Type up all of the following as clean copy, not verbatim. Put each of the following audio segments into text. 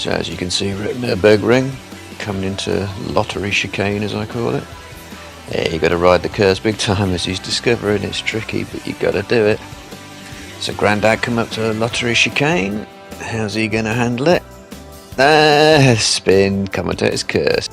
So as you can see, we're at Nürburgring, coming into lottery chicane as I call it. Yeah, you got to ride the curves big time, as he's discovering. It's tricky, but you got to do it. So Grandad come up to lottery chicane. How's he going to handle it? Spin, commentator's curse.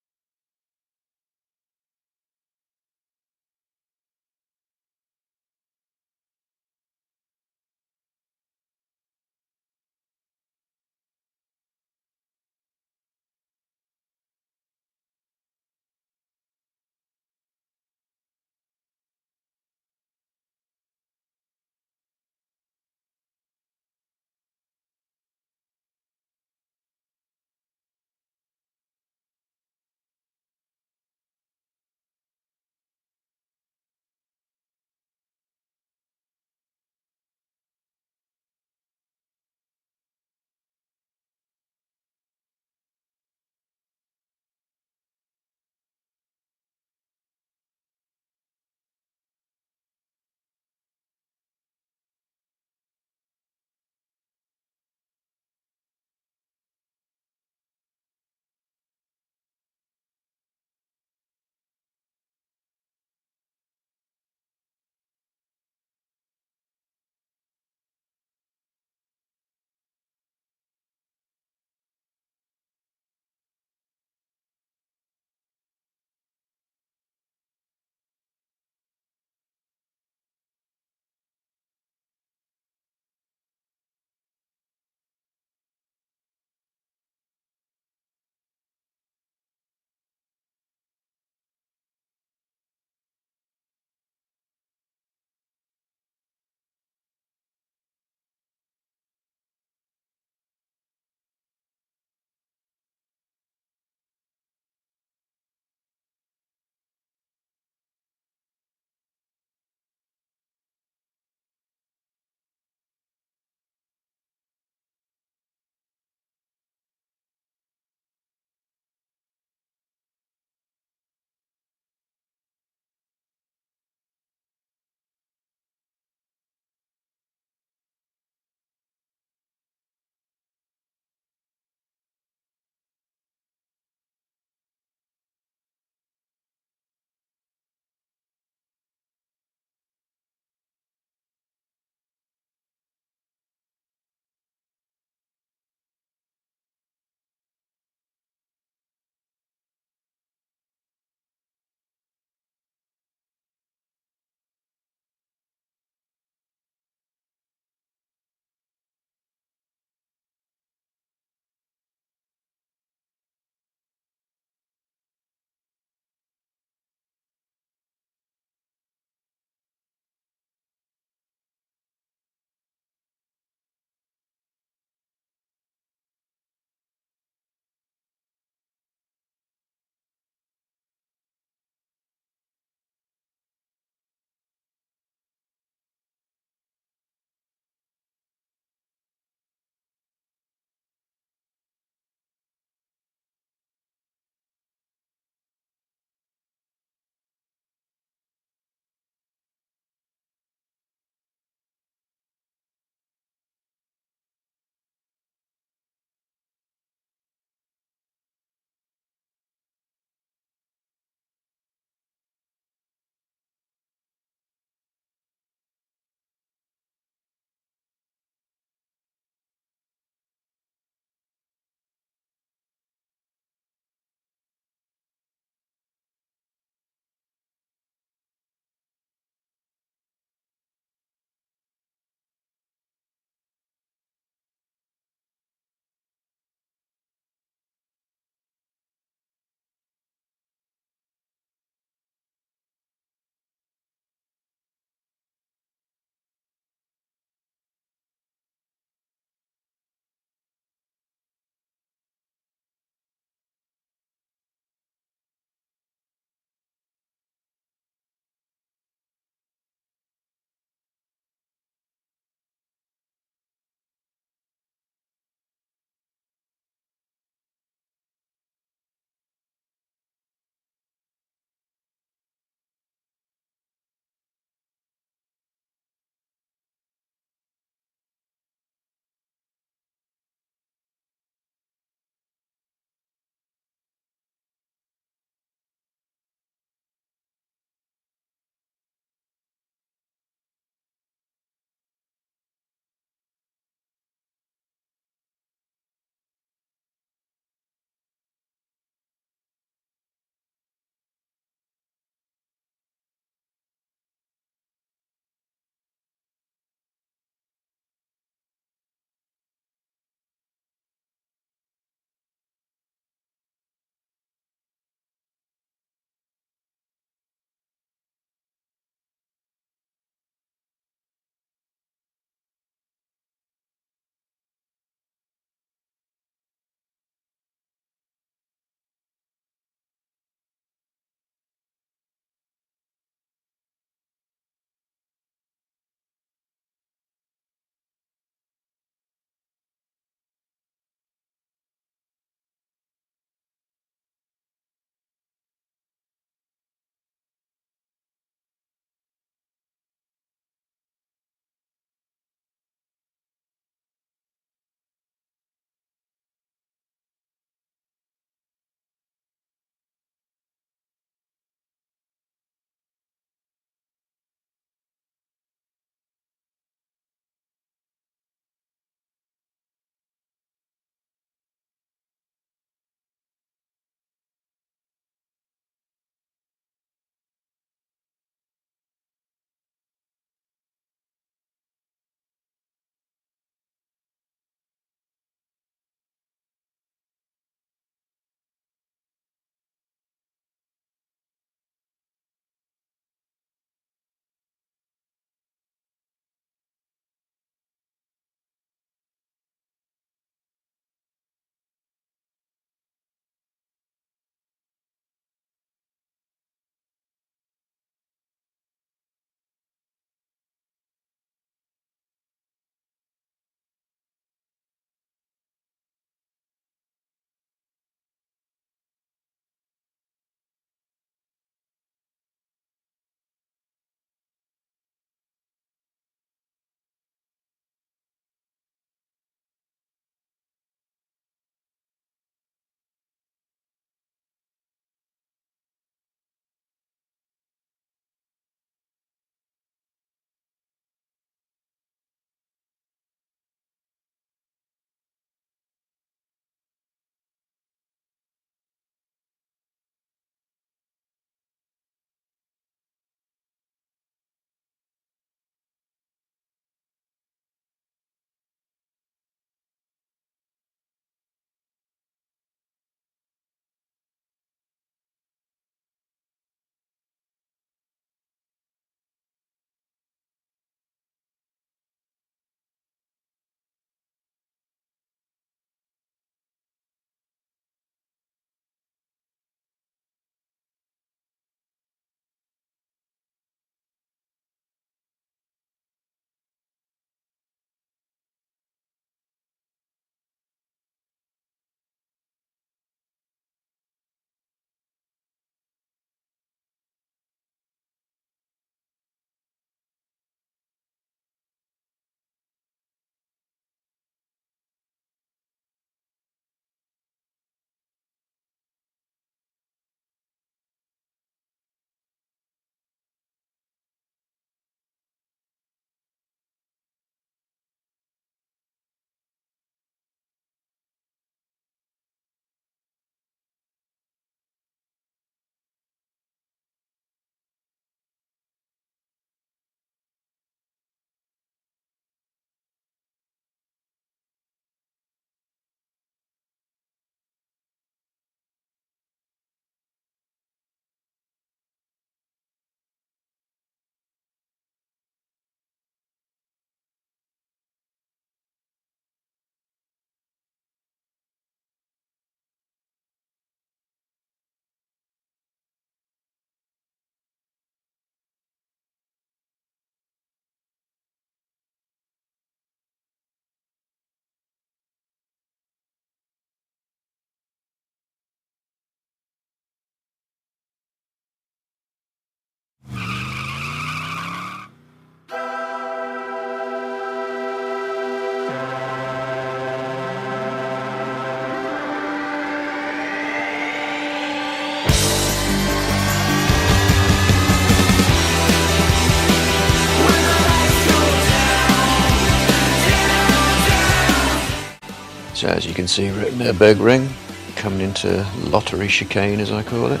So as you can see, written a big ring coming into lottery chicane, as I call it.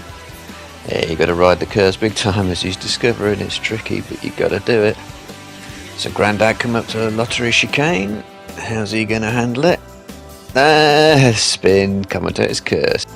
Yeah, you got to ride the curves big time, as he's discovering. It's tricky, but you got to do it. So Grandad come up to lottery chicane. How's he going to handle it? Spin, commentator's curse.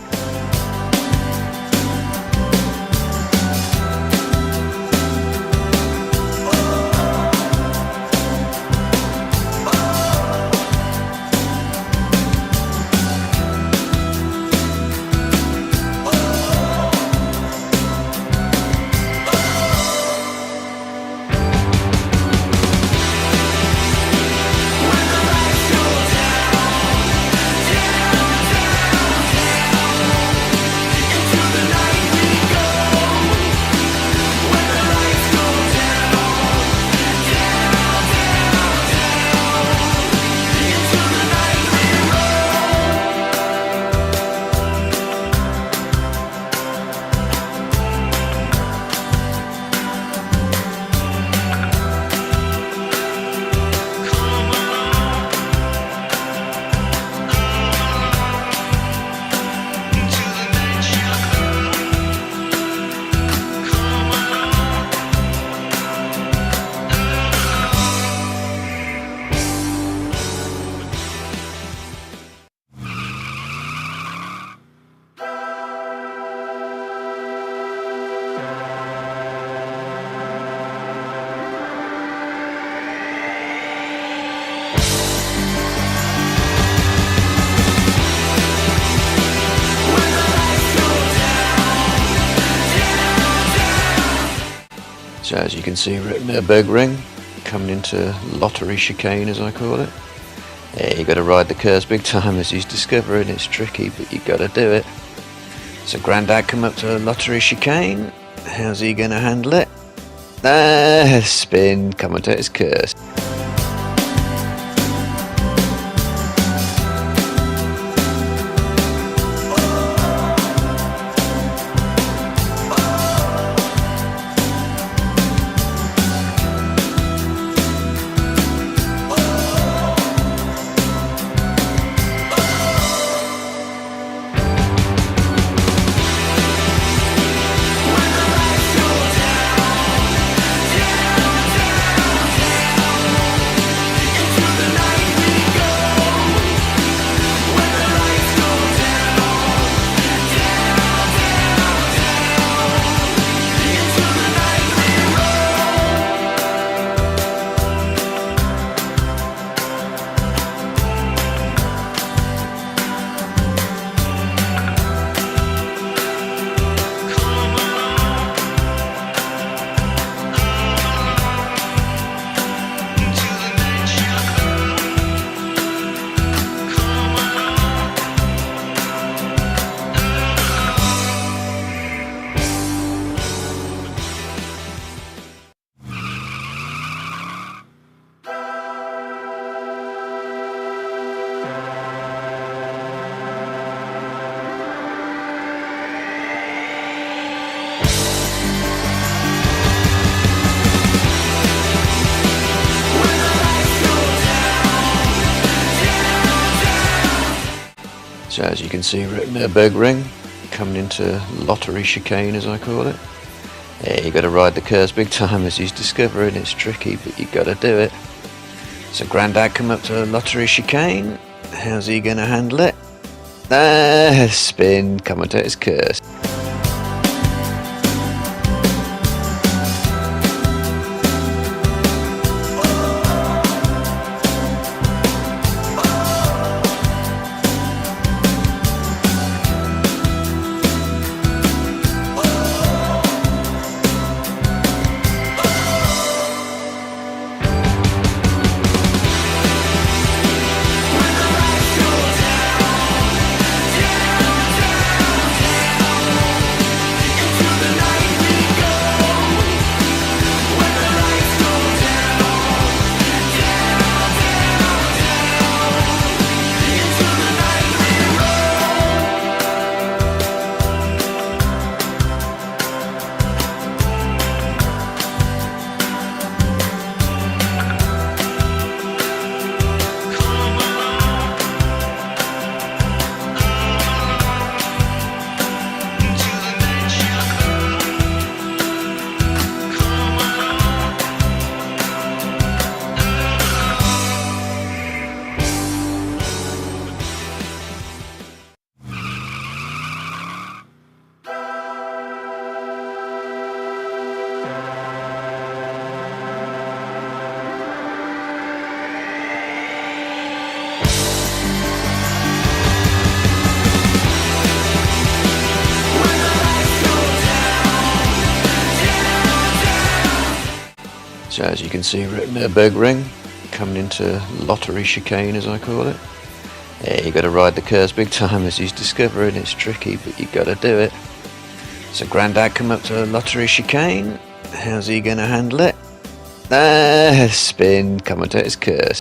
So as you can see, written a big ring coming into lottery chicane, as I call it. Yeah, you got to ride the curves big time, as he's discovering. It's tricky, but you got to do it. So Grandad come up to lottery chicane. How's he going to handle it? Spin, commentator's curse. So as you can see, written a big ring coming into lottery chicane, as I call it. Yeah, you got to ride the curves big time, as he's discovering. It's tricky, but you got to do it. So Grandad come up to lottery chicane. How's he going to handle it? Spin, commentator's curse. So as you can see written there, big ring, coming into lottery chicane as I call it. Yeah, you got to ride the curves big time as he's discovering it's tricky, but you got to do it. So Grandad come up to lottery chicane. How's he going to handle it? Spin, commentator's curse.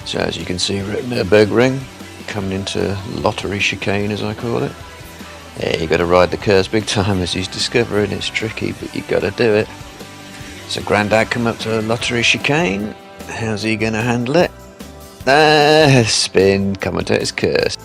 So as you can see written there, big ring, coming into lottery chicane as I call it. Yeah, you got to ride the curves big time as he's discovering it's tricky, but you got to do it. So Grandad come up to lottery chicane. How's he going to handle it? Spin, commentator's curse.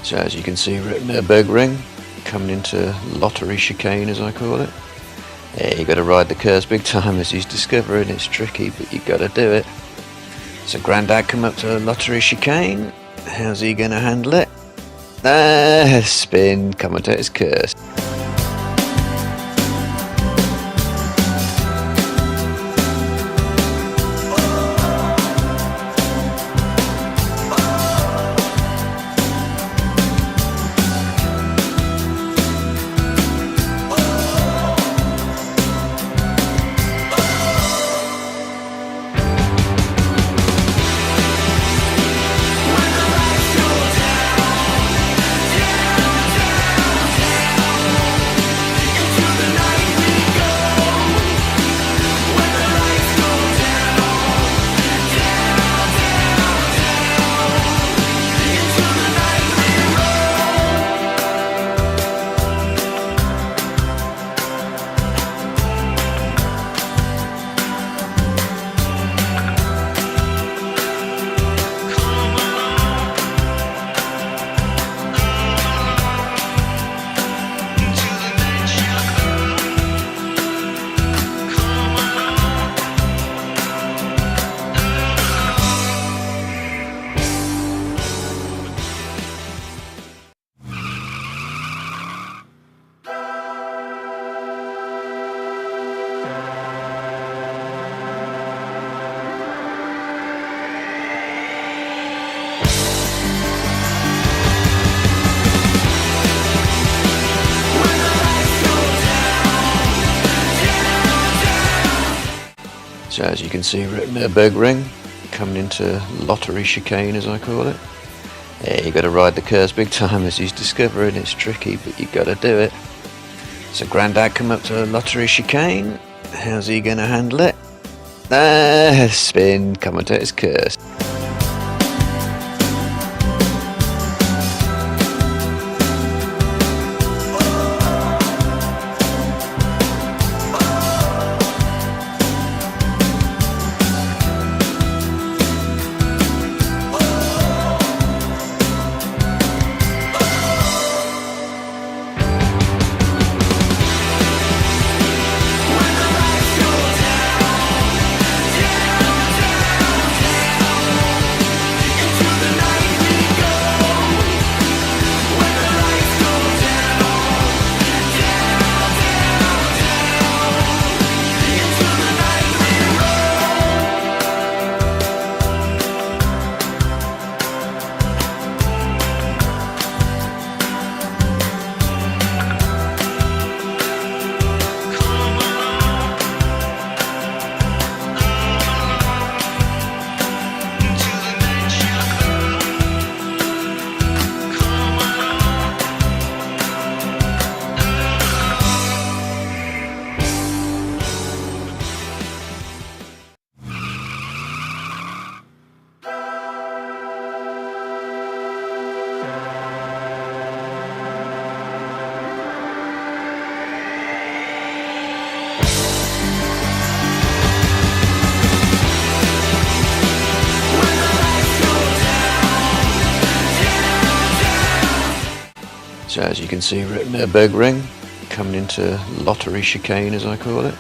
So as you can see written there, big ring, coming into lottery chicane as I call it. Yeah, you got to ride the curves big time as he's discovering it's tricky, but you got to do it. So Grandad come up to lottery chicane. How's he going to handle it? Spin, commentator's curse. So as you can see written there, big ring, coming into lottery chicane as I call it. Yeah, you got to ride the curves big time as he's discovering it's tricky, but you got to do it. So Grandad come up to lottery chicane. How's he going to handle it? Spin, commentator's curse. So as you can see written there, big ring, coming into lottery chicane as I call it.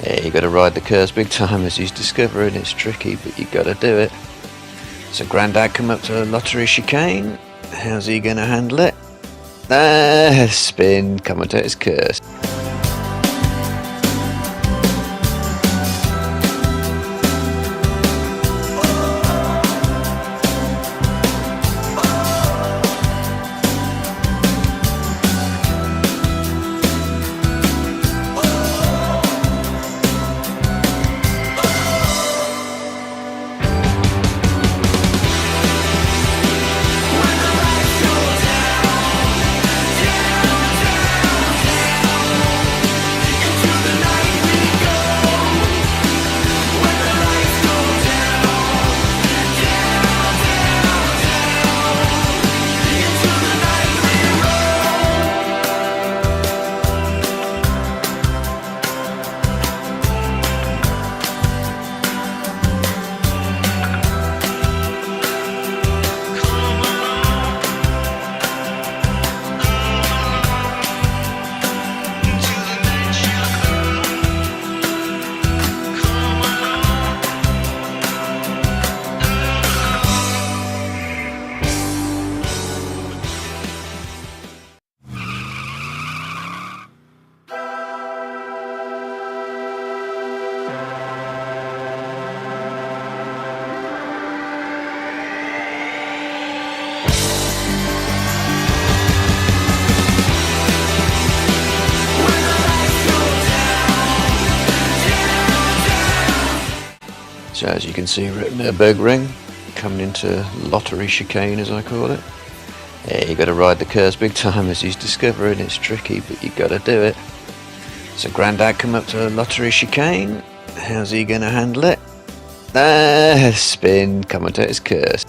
Yeah, you got to ride the curves big time as he's discovering it's tricky, but you got to do it. So Grandad come up to lottery chicane. How's he going to handle it? Spin, commentator's curse. So as you can see written there, big ring, coming into lottery chicane as I call it. Yeah, you got to ride the curves big time as he's discovering it's tricky, but you got to do it. So Grandad come up to lottery chicane. How's he going to handle it? Spin, commentator's curse.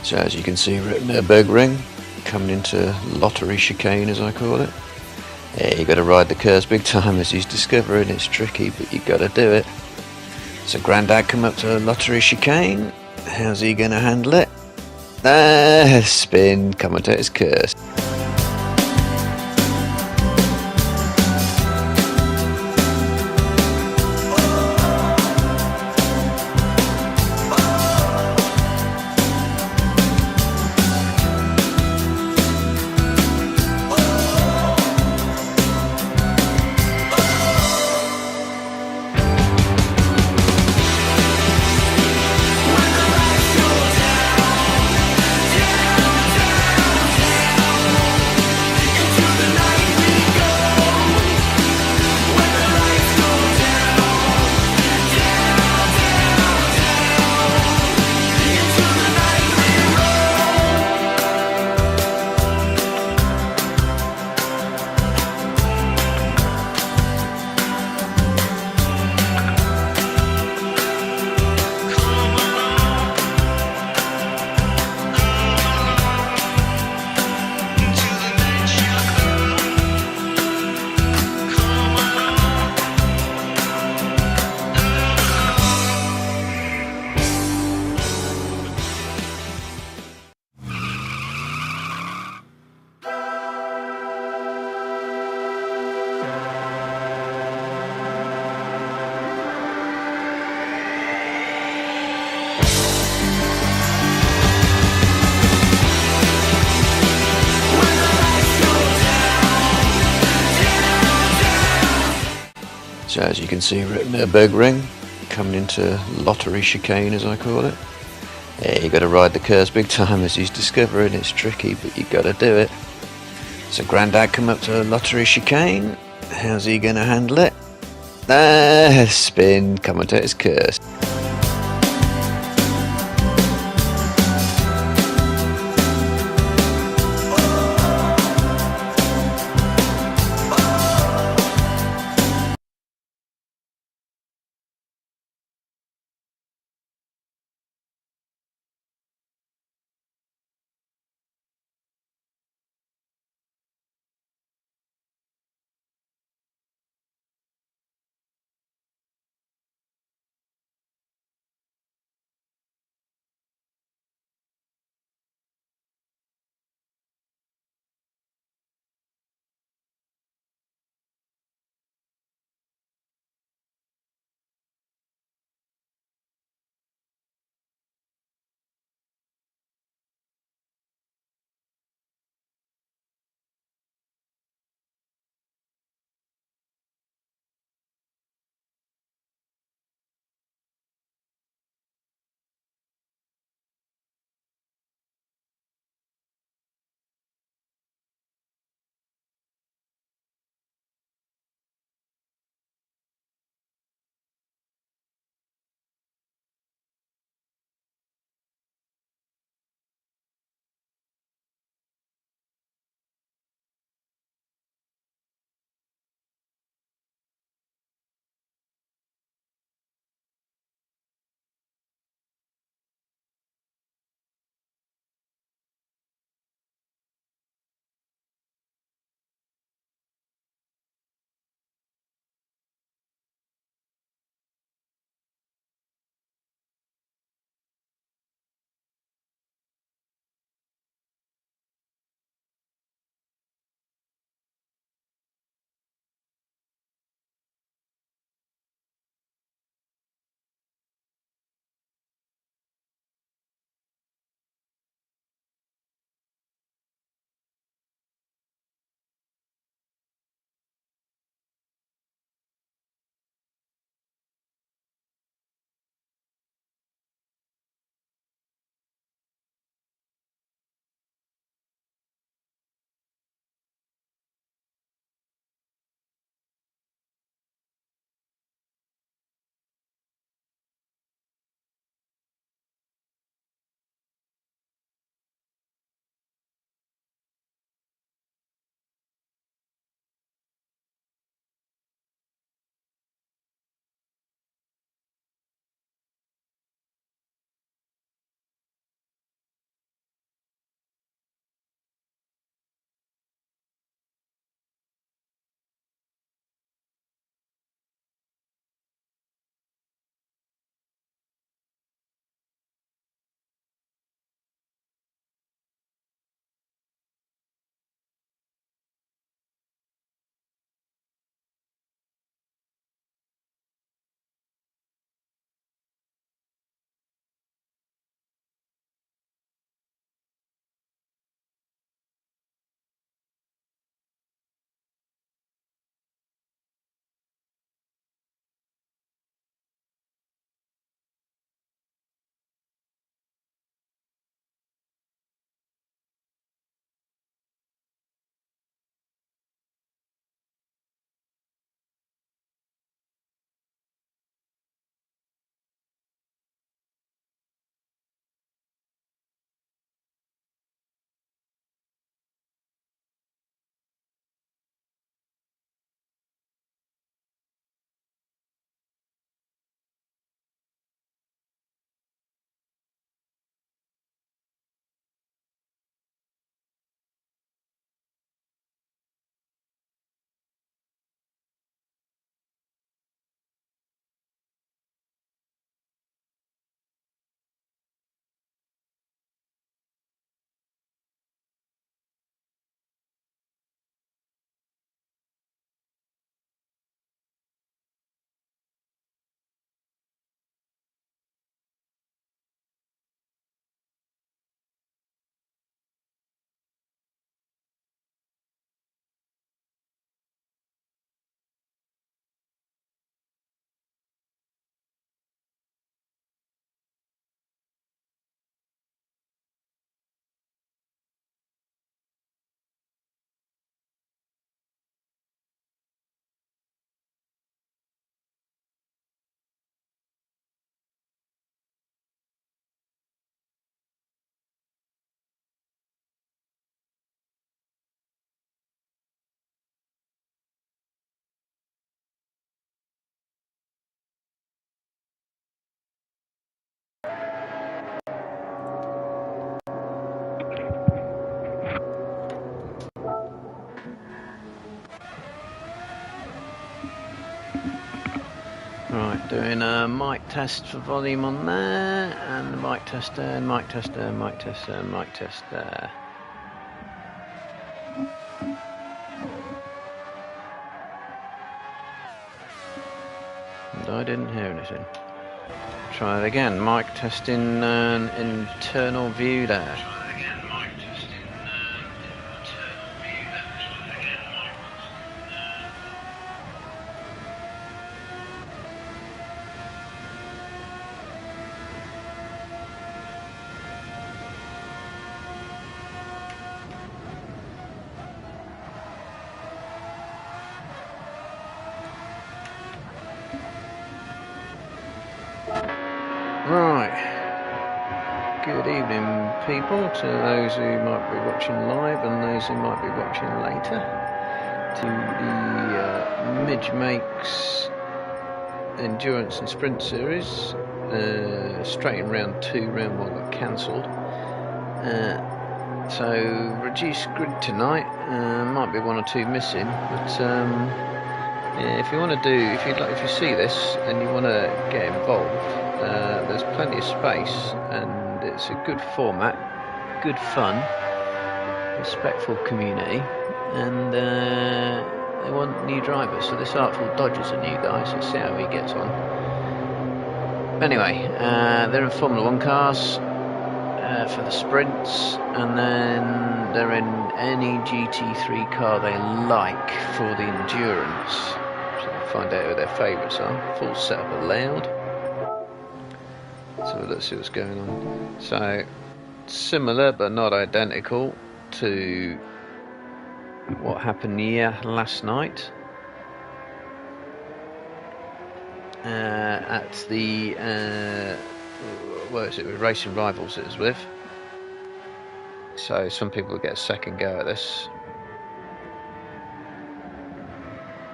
So as you can see, written a big ring coming into lottery chicane, as I call it. Yeah, you got to ride the curves big time, as he's discovering it's tricky, but you got to do it. So Grandad come up to lottery chicane. How's he going to handle it? Spin, commentator's curse. So as you can see, written a big ring coming into lottery chicane, as I call it. Yeah, you got to ride the curves big time, as he's discovering it's tricky, but you got to do it. So Grandad come up to lottery chicane. How's he going to handle it? Spin, commentator's curse. Right, doing a mic test for volume on there, and the mic tester, mic tester, mic tester, mic tester. And I didn't hear anything. Try it again, mic testing internal view there. Right, good evening people, to those who might be watching live and those who might be watching later, to the Midge Makes Endurance and Sprint Series, straight in round 2, round 1 got cancelled, so reduced grid tonight, might be 1 or 2 missing, but if you want to do, if you see this and you want to get involved, there's plenty of space and it's a good format, good fun, respectful community, and they want new drivers. So this Artful Dodger's a new guy, so see how he gets on. Anyway, they're in Formula 1 cars for the sprints, and then they're in any GT3 car they like for the endurance. So we'll find out who their favourites are. Full setup allowed. So let's see what's going on. So similar but not identical to what happened here last night at the where is it, with Racing Rivals it was with. So some people get a second go at this.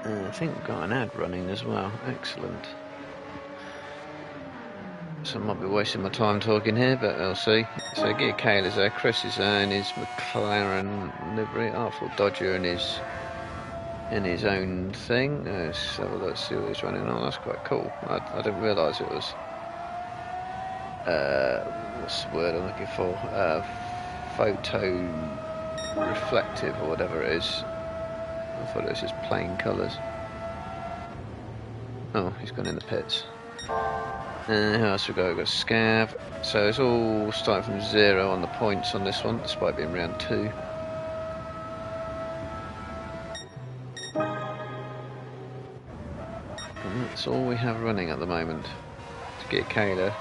I think we've got an ad running as well. Excellent. So I might be wasting my time talking here, but we'll see. So Gear Cale is there, Chris is there in his McLaren livery, Artful Dodger in his own thing. Let's see what he's running on. That's quite cool. I didn't realise it was what's the word I'm looking for? Photo reflective or whatever it is. I thought it was just plain colours. Oh, he's gone in the pits. Who else we got? We've got Scav. So it's all starting from 0 on the points on this one, despite being round 2. And that's all we have running at the moment. To get Kayla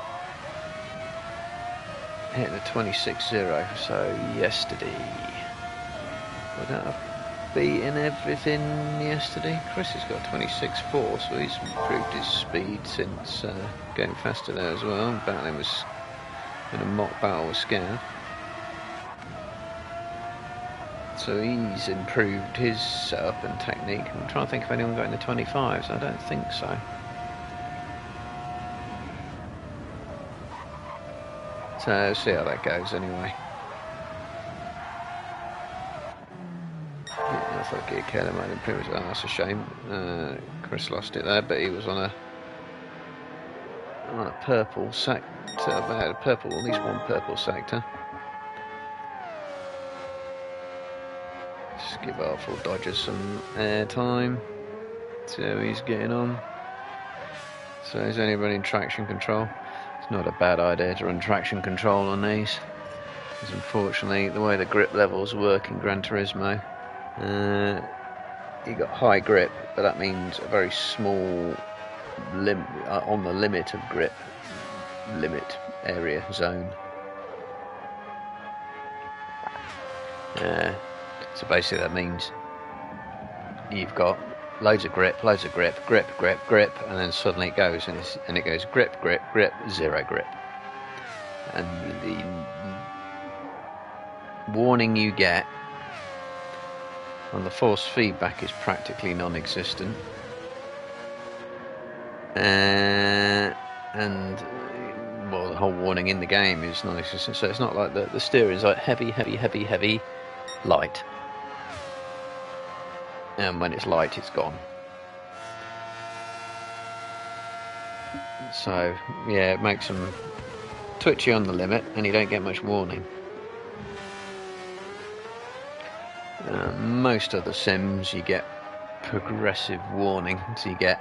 hitting a 26.0. So yesterday, would that have beaten everything yesterday? Chris has got 26.4, so he's improved his speed since getting faster there as well. Battling was in a mock battle with Scav, so he's improved his setup and technique. I'm trying to think if anyone got in the 25s. I don't think so. So we'll see how that goes anyway. I thought Gear Keller might improve as well. That's a shame. Chris lost it there, but he was on a purple sector. About a purple, at least one purple sector. Just give Artful Dodger some air time. See how he's getting on. So he's only running traction control. It's not a bad idea to run traction control on these, because unfortunately the way the grip levels work in Gran Turismo, you got high grip, but that means a very small on the limit of grip area zone. So basically that means you've got loads of grip, grip, and then suddenly it goes and it goes grip, zero grip, and the warning you get on the force feedback is practically non-existent, and well, the whole warning in the game is non-existent. So it's not like the steering is like heavy, light, and when it's light, it's gone. So yeah, it makes them twitchy on the limit, and you don't get much warning. Most other sims you get progressive warning, so you get,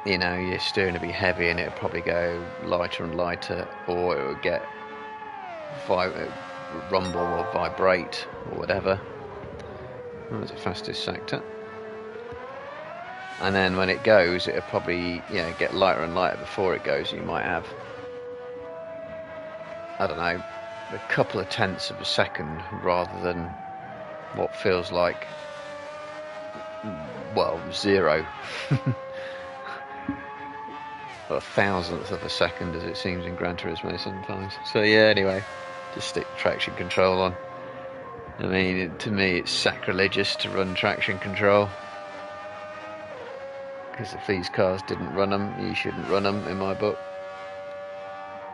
you know, your steering will be heavy and it'll probably go lighter and lighter, or it will get rumble or vibrate or whatever. That was the fastest sector. And then when it goes, it'll probably, you know, get lighter and lighter before it goes. You might have, I don't know, a couple of tenths of a second rather than what feels like, well, 0. Or a thousandth of a second, as it seems in Gran Turismo sometimes. So yeah, anyway, just stick traction control on. I mean, to me it's sacrilegious to run traction control, because if these cars didn't run them, you shouldn't run them in my book.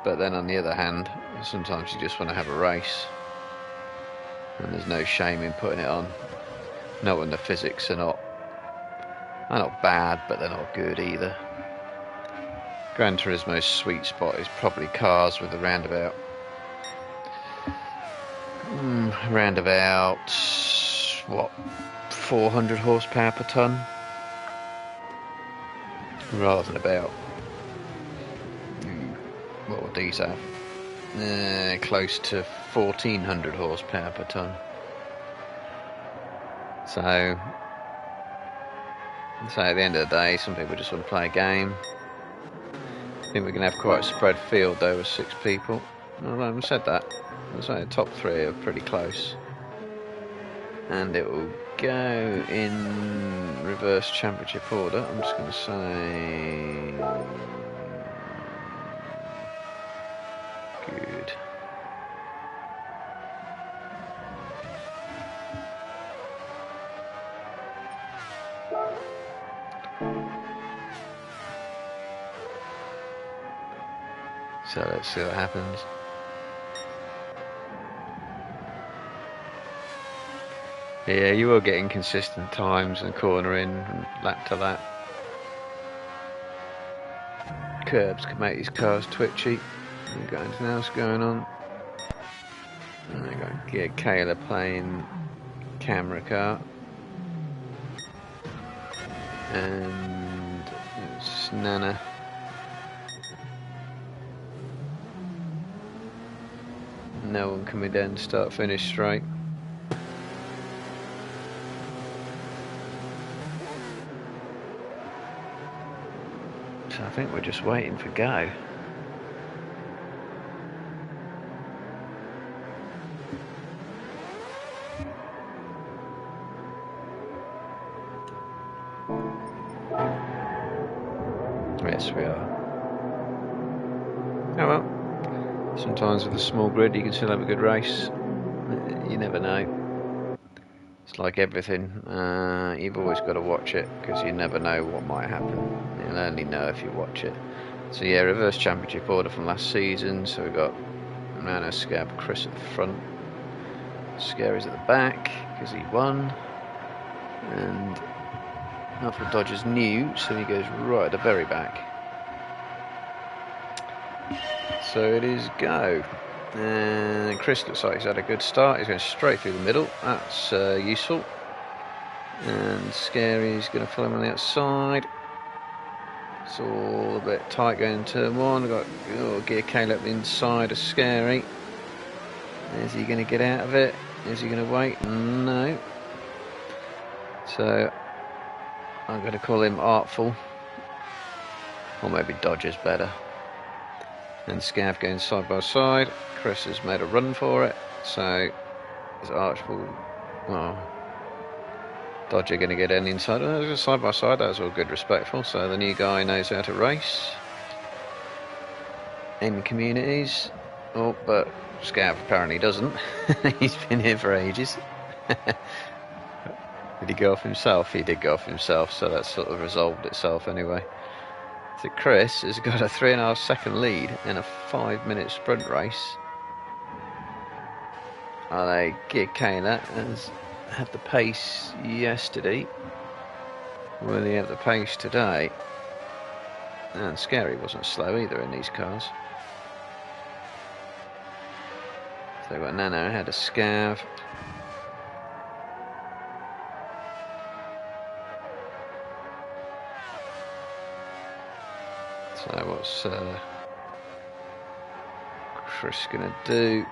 But then on the other hand, sometimes you just want to have a race, and there's no shame in putting it on. Not when the physics are not bad, but they're not good either. Gran Turismo's sweet spot is probably cars with around about what, 400 horsepower per tonne, rather than about, what would these have? Close to 1400 horsepower per tonne. So at the end of the day, some people just want to play a game. I think we're going to have quite a spread field though with 6 people. Although I haven't said that, I'd say the top 3 are pretty close. And it will go in reverse championship order. I'm just going to say good. So let's see what happens. Yeah, you will get inconsistent times and cornering from lap to lap. Curbs can make these cars twitchy. We've got anything else going on? And I got Kayla playing camera car. And it's Nana. No one coming down start finish straight. So I think we're just waiting for go. Yes, we are. Oh well. Sometimes with a small grid you can still have a good race. You never know. It's like everything. You've always got to watch it, because you never know what might happen. You'll only know if you watch it. So yeah, reverse championship order from last season. So we've got Nano, Scab, Chris at the front. Scary's at the back because he won. And Alfred Dodger's new, so he goes right at the very back. So it is go. And Chris looks like he's had a good start. He's going straight through the middle. That's useful. And Scary's going to follow him on the outside. It's all a bit tight going into turn 1. We've got Gear Caleb inside of Scary. Is he going to get out of it? Is he going to wait? No. So I'm going to call him Artful. Or maybe Dodger's better. And Scav going side by side. Chris has made a run for it. So is Archibald, well, Dodger going to get in inside? Oh, side by side, that was all good, respectful. So the new guy knows how to race in communities. Oh, but Scav apparently doesn't. He's been here for ages. Did he go off himself? He did go off himself, so that sort of resolved itself anyway. So Chris has got a 3.5 second lead in a 5-minute sprint race. Gear Kayla has had the pace yesterday. Will he have the pace today? And Scary wasn't slow either in these cars. So they've got Nano ahead of Scav. So what's Chris gonna do?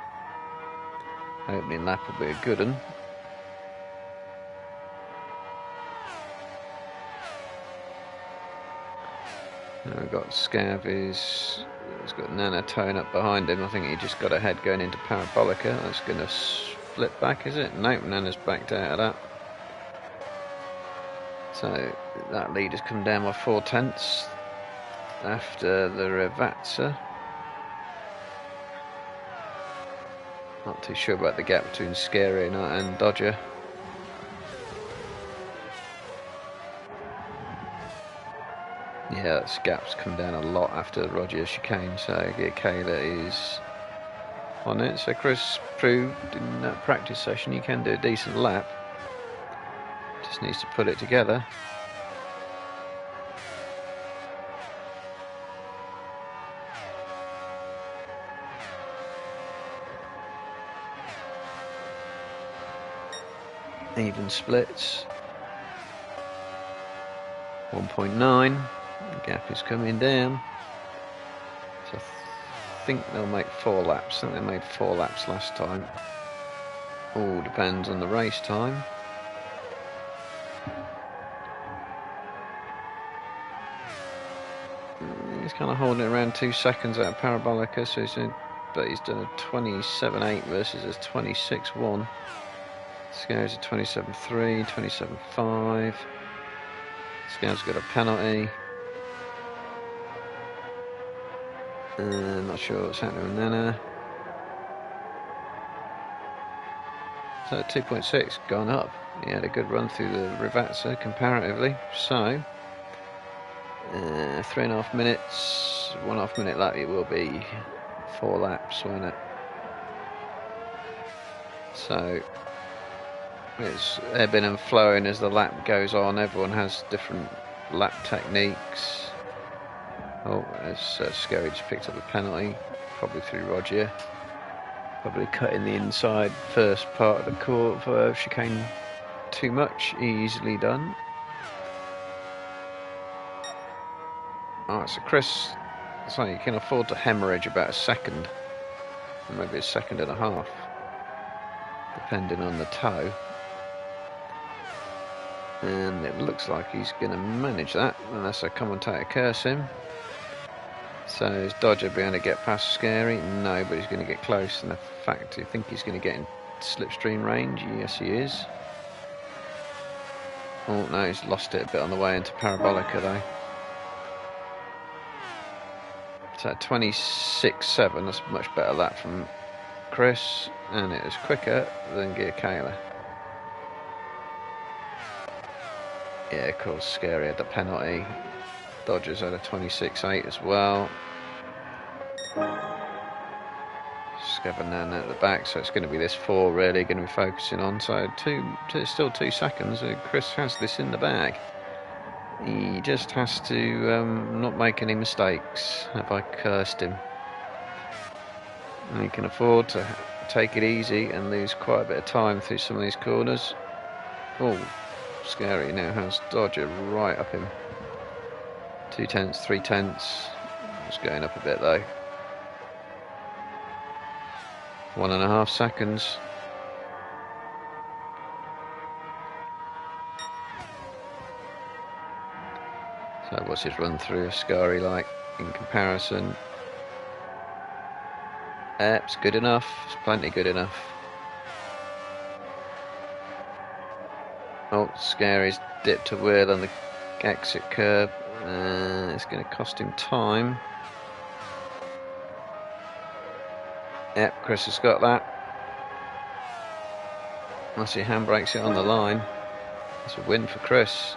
Opening lap will be a good one. And we've got Scav he's got Nana towing up behind him. I think he just got ahead going into Parabolica. That's going to split back, is it? Nope, Nana's backed out of that. So that lead has come down by 4/10 after the Revazza. Not too sure about the gap between Scary and Dodger. Yeah, that gap's come down a lot after Roger chicane, so Kayla is on it. So Chris proved in that practice session he can do a decent lap. Just needs to put it together. Even splits. 1.9. The gap is coming down. So I think they'll make 4 laps. I think they made 4 laps last time. All depends on the race time. He's kind of holding it around 2 seconds out of Parabolica, so he's done a 27.8 versus a 26.1. Scare's a 27.3, 27.5. Scare's got a penalty. Not sure what's happening with Nana. So 2.6 gone up. He had a good run through the Revazza comparatively. So 3.5 minutes, 1.5 minute lap. It will be 4 laps, won't it? So it's ebbing and flowing as the lap goes on. Everyone has different lap techniques. Oh, as Scary just picked up a penalty, probably through Roger. Probably cutting the inside first part of the court for chicane too much. Easily done. Alright, so Chris, so you can afford to hemorrhage about a second, or maybe a second and a half, depending on the toe. And it looks like he's going to manage that, unless a commentator curse him. So is Dodger being able to get past Scary? No, but he's going to get close. And in fact, I think he's going to get in slipstream range. Yes, he is. Oh no, he's lost it a bit on the way into Parabolica though. So 26.7, that's a much better lap from Chris, and it was quicker than Kayla. Yeah, of course, Scary had the penalty. Dodgers had a 26.8 as well. Scavenan at the back, so it's going to be this 4 really going to be focusing on. So still 2 seconds. Chris has this in the bag. He just has to not make any mistakes. Have I cursed him? And he can afford to take it easy and lose quite a bit of time through some of these corners. Oh, Scary now has Dodger right up him. 2/10, 3/10. It's going up a bit though. 1.5 seconds. So what's his run through of Scary like in comparison? It's good enough. It's plenty good enough. Oh, Scary's dipped a wheel on the exit curb. It's going to cost him time. Yep, Chris has got that. Unless he handbrakes it on the line. That's a win for Chris.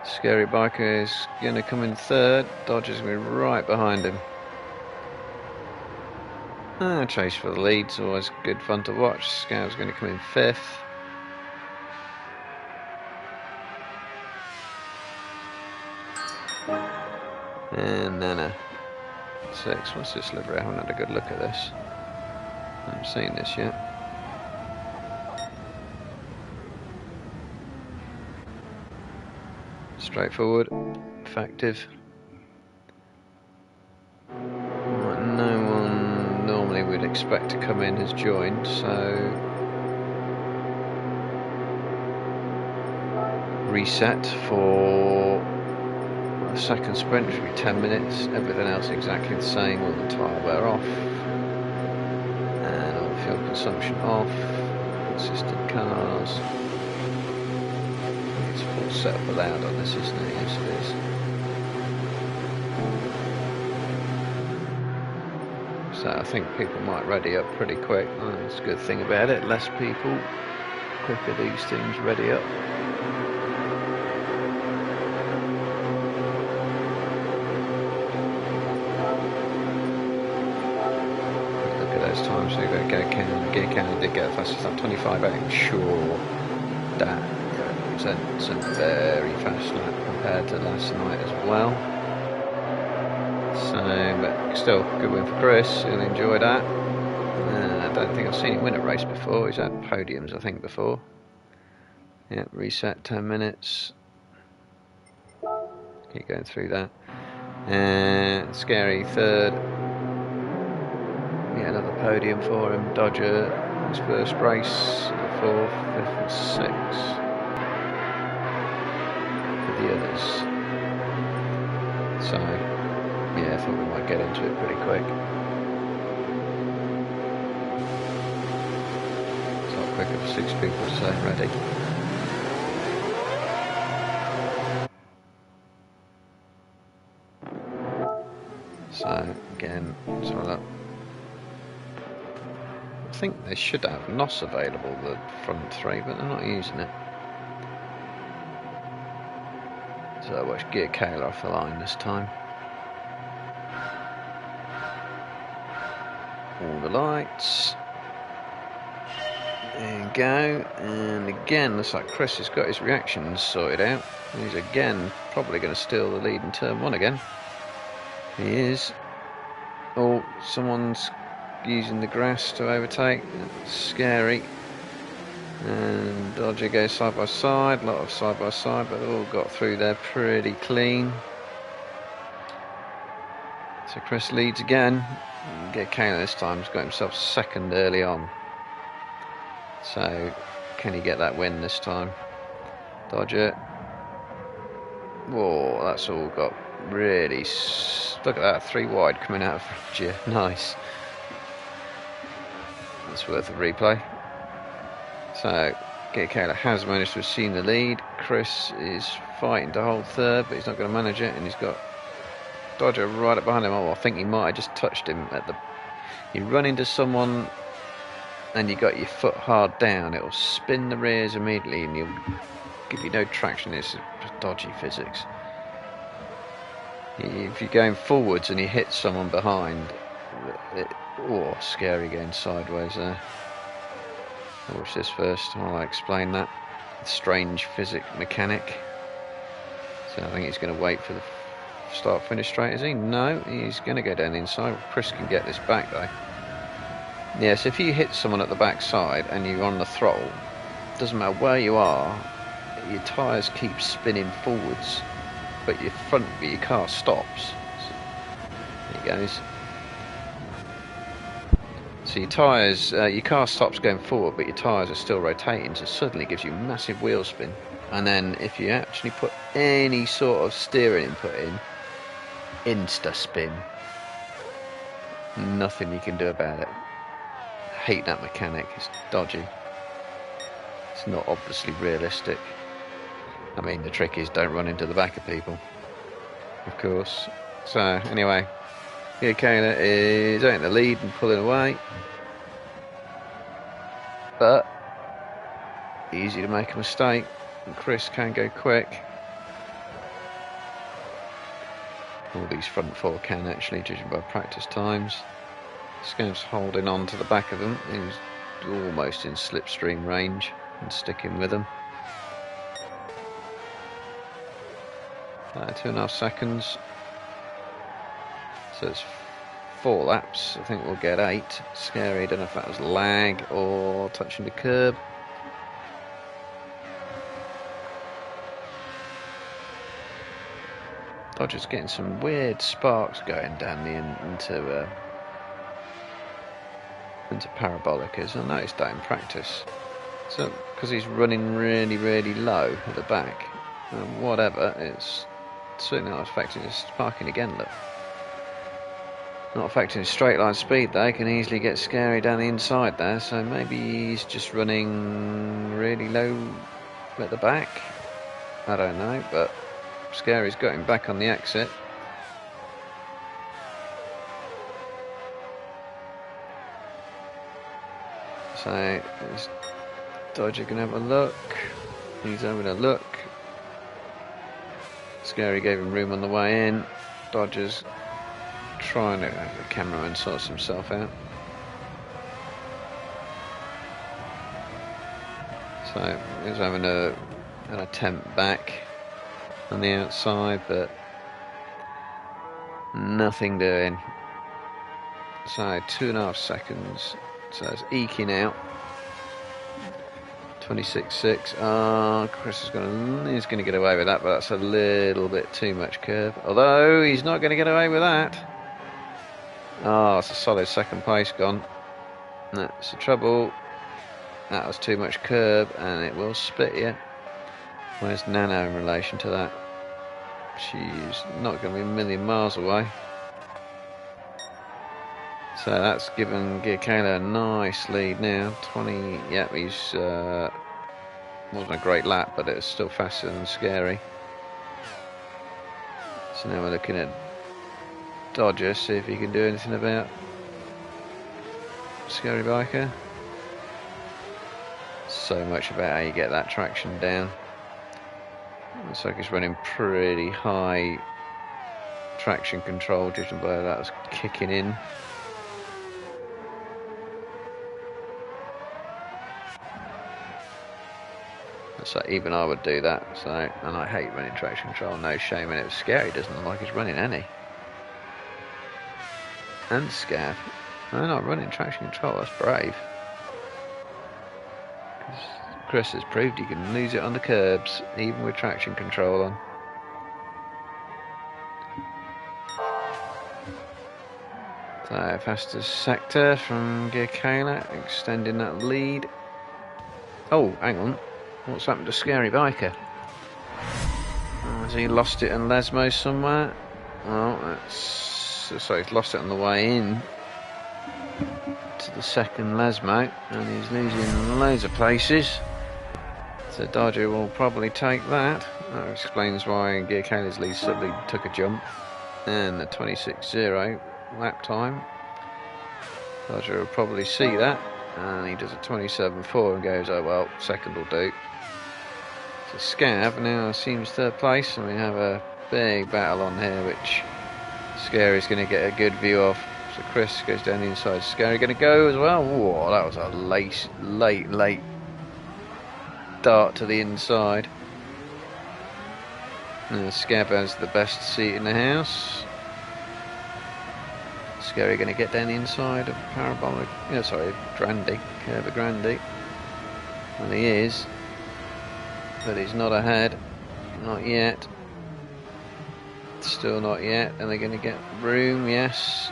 Scary Biker is going to come in third. Dodger's going to be right behind him. Chase for the lead's always good fun to watch. Scow's going to come in fifth. And then a 6. What's this livery? I haven't had a good look at this. I haven't seen this yet. Straightforward, effective. Right, no one normally would expect to come in has joined, so reset for the second sprint should be 10 minutes. Everything else exactly the same. All the tyre wear off, and all the fuel consumption off. Consistent cars. It's full setup allowed on this, isn't it? Yes, it is. So I think people might ready up pretty quick. That's a good thing about it. Less people, quicker these things ready up. Look at those times. So you've got to gear count, did get fastest up 25 out. Sure, that represents a very fast lap compared to last night as well. So, but still, good win for Chris. He'll enjoy that. I don't think I've seen him win a race before. He's had podiums, I think, before. Yeah, reset 10 minutes. Keep going through that. Scary third. Yeah, another podium for him. Dodger, his first race. 4th, 5th, and 6th for the others. So, yeah, I thought we might get into it pretty quick. It's a lot quicker for 6 people to say ready. So, again, let's have a look. I think they should have NOS available, the front 3, but they're not using it. So I watched Gear Kayla off the line this time. All the lights. There you go. And again, looks like Chris has got his reactions sorted out. He's again probably going to steal the lead in turn 1 again. He is. Oh, someone's using the grass to overtake. That's scary. And Dodger goes side by side. A lot of side by side, but they all got through there pretty clean. So Chris leads again. Get Kayla this time. He's got himself second early on. So can he get that win this time? Dodger. Whoa, that's all got really. Look at that, 3 wide coming out of Dodger. Nice. That's worth a replay. So Get Kayla has managed to assume the lead. Chris is fighting to hold third, but he's not going to manage it, and he's got Dodger right up behind him. Oh, I think he might have just touched him at the. You run into someone and you got your foot hard down, it'll spin the rears immediately and you'll give you no traction. It's dodgy physics. If you're going forwards and you hit someone behind, scary going sideways there. I'll watch this first while I explain that. Strange mechanic. So I think he's going to wait for the start finish straight, is he? No, he's going to go down the inside. Chris can get this back though. Yes, if you hit someone at the back side and you're on the throttle, doesn't matter where you are, your tyres keep spinning forwards, but your car stops. So, there he goes. So your tyres, your car stops going forward, but your tyres are still rotating, so suddenly it gives you massive wheel spin. And then if you actually put any sort of steering input in, insta spin. Nothing you can do about it. I hate that mechanic, it's dodgy. It's not obviously realistic. I mean, the trick is don't run into the back of people, of course. So anyway, here Kayla is out in the lead and pulling away, but easy to make a mistake, and Chris can go quick. All these front 4 can actually, judging by practice times. Scamp's holding on to the back of them. He's almost in slipstream range and sticking with them. 2.5 seconds. So it's 4 laps. I think we'll get 8. Scary, don't know if that was lag or touching the curb. Dodger's getting some weird sparks going down the into Parabolicas. I noticed that in practice. So because he's running really low at the back, whatever, it's certainly not affecting his sparking again. Look, not affecting his straight line speed though. Can easily get Scary down the inside there. So maybe he's just running really low at the back. I don't know, but Scary's got him back on the exit. So is Dodger can have a look. He's having a look. Scary gave him room on the way in. Dodger's trying to have the cameraman sorts himself out. So he's having an attempt back on the outside, but nothing doing. So 2.5 seconds. So it's eking out. 26.6. Chris is he's going to get away with that, but that's a little bit too much curve. Although he's not going to get away with that. It's a solid second place gone. That's the trouble. That was too much curve, and it will split you. Where's Nano in relation to that? She's not going to be a million miles away. So that's given Giacchino a nice lead now. 20. Yep, he's wasn't a great lap, but it was still faster than Scary. So now we're looking at Dodger, see if he can do anything about Scary Biker. So much about how you get that traction down. Looks like he's running pretty high traction control, judging by that was kicking in. So even I would do that. So, and I hate running traction control. No shame in it. Scary doesn't look like he's running any. And Scav, they're not running traction control. That's brave. Chris has proved you can lose it on the curbs, even with traction control on. So fastest sector from Giacchino, extending that lead. Oh, hang on. What's happened to Scary Biker? Has he lost it in Lesmo somewhere? Oh, so he's lost it on the way in to the second Lesmo, and he's losing loads of places. So Dodger will probably take that. That explains why Giacchino's lead suddenly took a jump. And the 26.0 lap time. Dodger will probably see that, and he does a 27.4 and goes, oh well, second will do. So Scav now seems third place, and we have a big battle on here, which Scary's going to get a good view of. So Chris goes down the inside. Scary going to go as well. Whoa, that was a late dart to the inside. And Scav has the best seat in the house. Scary going to get down the inside of Parabolic. Yeah, sorry, Grande, Curva Grande. Well, he is. But he's not ahead, not yet. Still not yet. And they're going to get room, yes.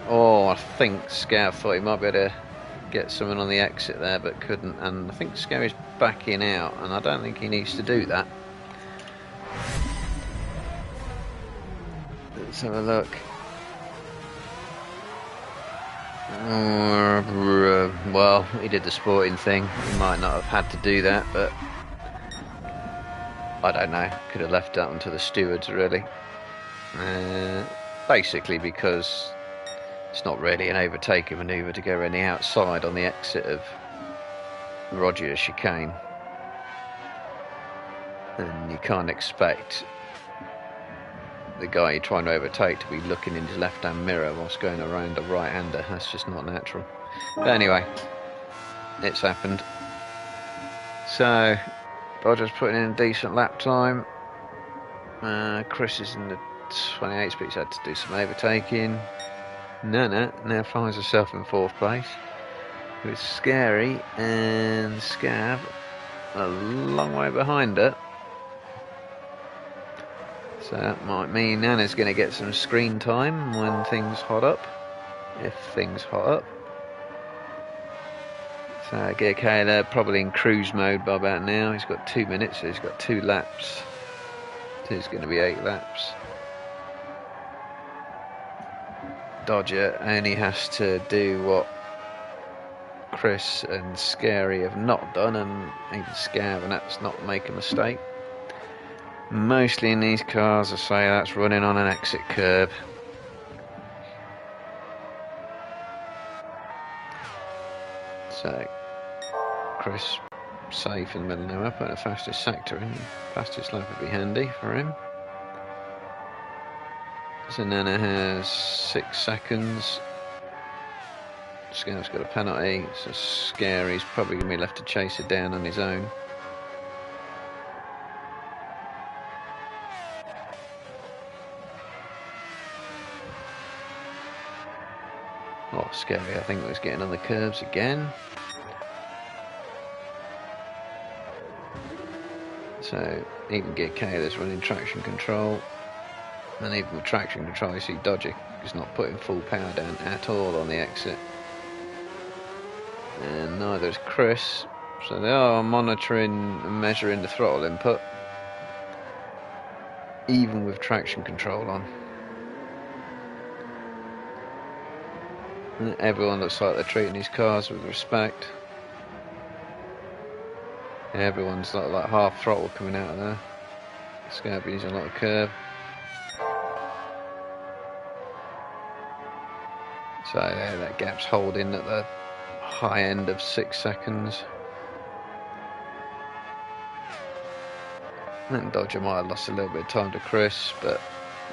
Oh, I think Scav thought he might be able to get someone on the exit there, but couldn't. And I think Scary's backing out, and I don't think he needs to do that. Let's have a look. Well, he did the sporting thing. He might not have had to do that, but I don't know. Could have left that onto the stewards, really. Basically because it's not really an overtaking manoeuvre to go around the outside on the exit of Rogers chicane. And you can't expect the guy you're trying to overtake to be looking in his left-hand mirror whilst going around a right-hander. That's just not natural. But anyway, it's happened. So Dodger's putting in a decent lap time. Chris is in the 28, but he's had to do some overtaking. Nana now finds herself in 4th place. It was Scary and Scav a long way behind her. So that might mean Nana's going to get some screen time when things hot up. If things hot up. So Gear Kayla probably in cruise mode by about now. He's got 2 minutes, so he's got 2 laps. So it's going to be 8 laps. Dodger only has to do what Chris and Scary have not done, and even Scav, and that's not make a mistake. Mostly in these cars, I say that's running on an exit curb. So Chris safe in the middle now, put the fastest sector in. Fastest lap would be handy for him. So Nana has 6 seconds. Scav's got a penalty, so Scary's probably going to be left to chase it down on his own. Oh, Scary, I think, was getting on the curves again. So even Gear Kayla's running traction control. And even with traction control, you see Dodger is not putting full power down at all on the exit. And neither is Chris. So they are monitoring and measuring the throttle input, even with traction control on. And everyone looks like they're treating these cars with respect. Everyone's like half throttle coming out of there. It's going to be using a lot of curb. So there, that gap's holding at the high end of 6 seconds. And Dodger might have lost a little bit of time to Chris, but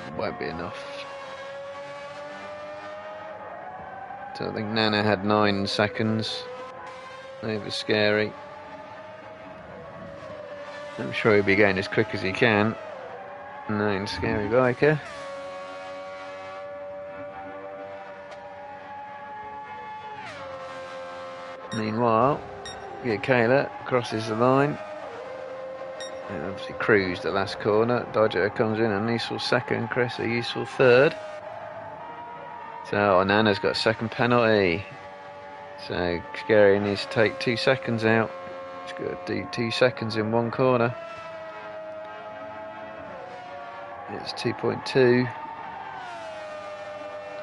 it won't be enough. So I think Nana had 9 seconds over Scary. I'm sure he'll be going as quick as he can. 9 Scary biker. Meanwhile, Kayla crosses the line. And obviously cruised the last corner. Dodger comes in, a useful second. Chris a useful third. So Nana's got a second penalty. So Scary needs to take 2 seconds out. He's got to do 2 seconds in one corner. It's 2.2.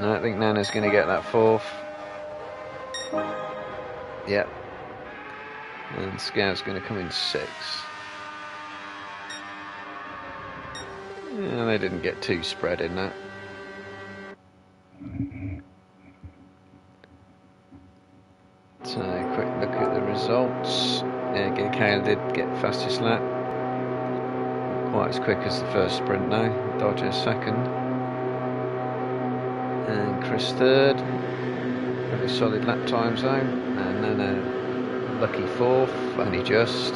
No, I think Nana's going to get that 4th. Yep. And Scav's going to come in 6th. Yeah, they didn't get too spread in that. So, quick look at the results. Yeah, Kayla did get fastest lap. Not quite as quick as the first sprint though. Dodger second. And Chris third. Pretty solid lap times though. And then a lucky 4th, only just.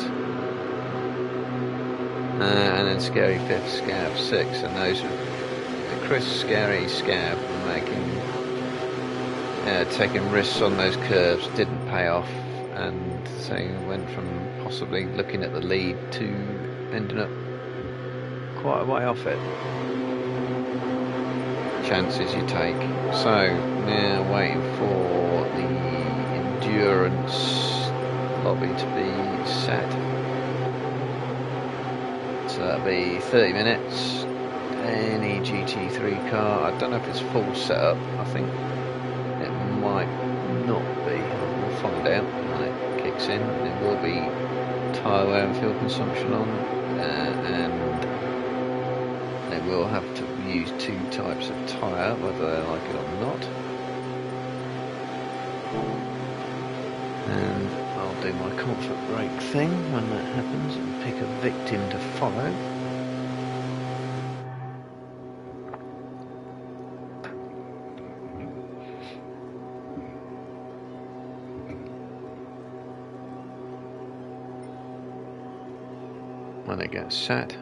And then Scary 5th, Scav 6th. And those are Chris, Scary, Scav making taking risks on those curves didn't pay off, and so went from possibly looking at the lead to ending up quite a way off it. Chances you take. So now waiting for the endurance lobby to be set. So that'll be 30 minutes. Any GT3 car. I don't know if it's full setup. I think it might not be. We'll find out when it kicks in. There will be tyre wear and fuel consumption on, and they will have to use 2 types of tyre, whether they like it or not. And I'll do my comfort brake thing when that happens and pick a victim to follow. When it gets set.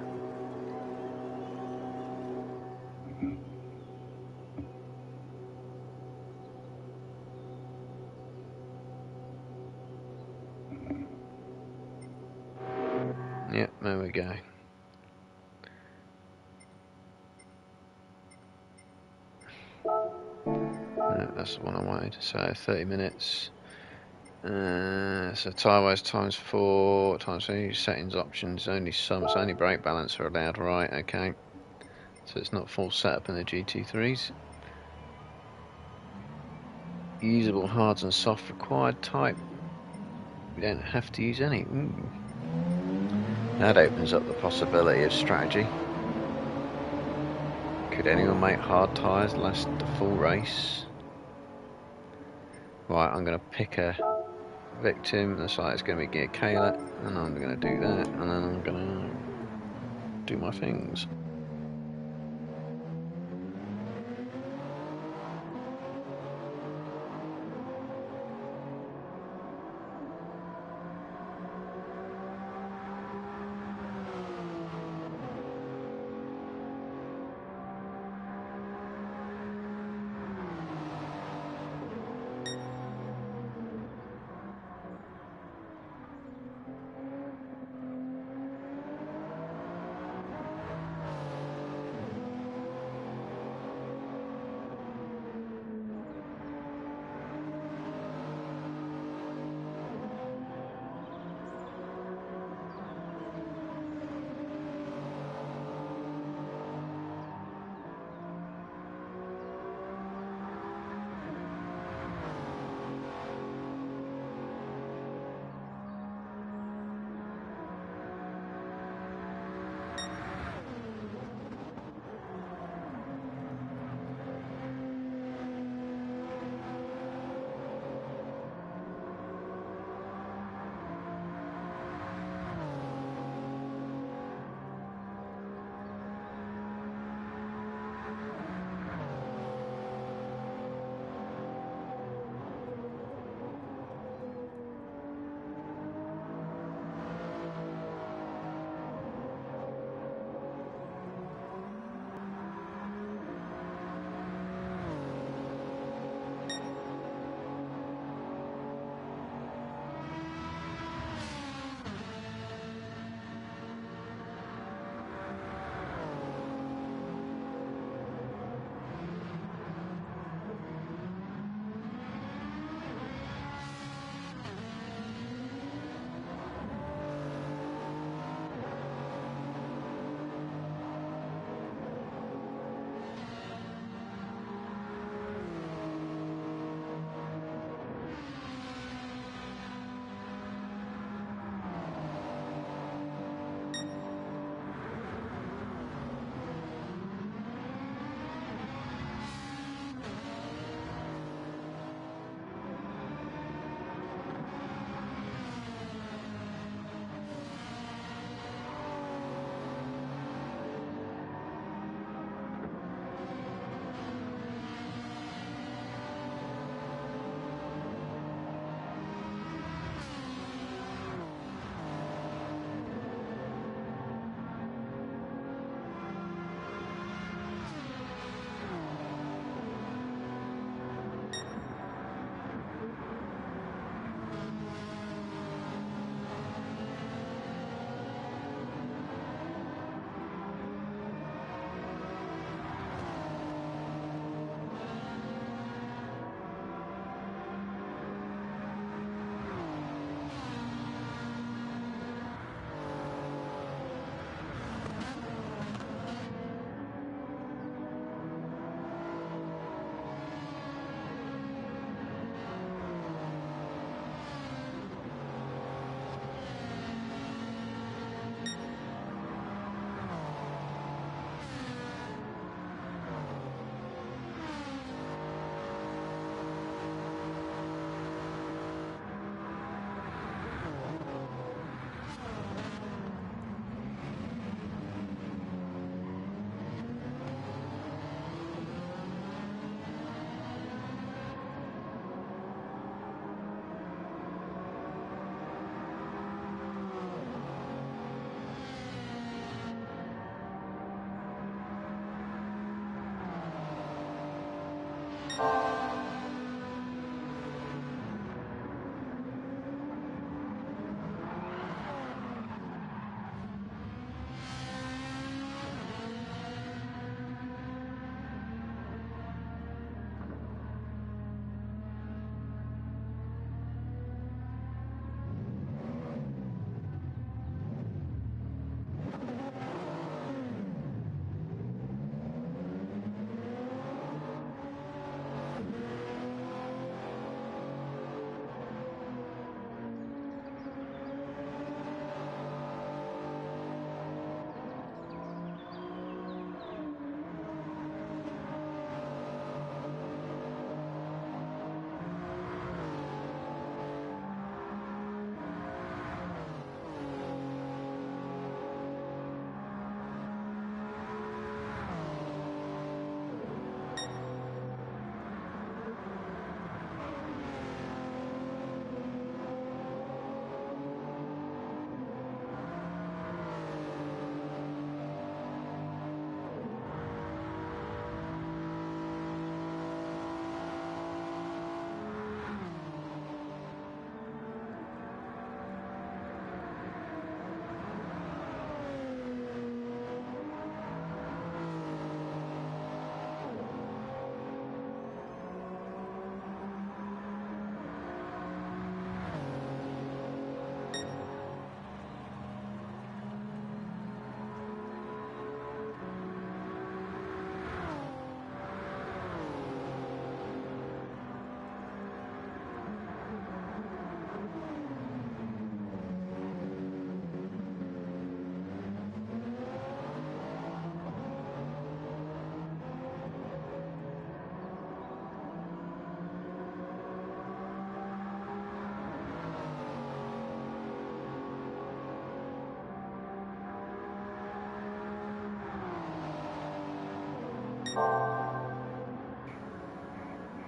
Yep, there we go. No, that's the one I wanted. So 30 minutes. So tyre-wise times 4 times 3 settings options only some. It's only brake balance are allowed, right? Okay. So it's not full setup in the GT3s. Usable hards and soft required type. We don't have to use any. Ooh. That opens up the possibility of strategy. Could anyone make hard tyres last the full race? Right, I'm going to pick a victim. That's like it's going to be Gear Kayla, and I'm going to do that, and then I'm going to do my things.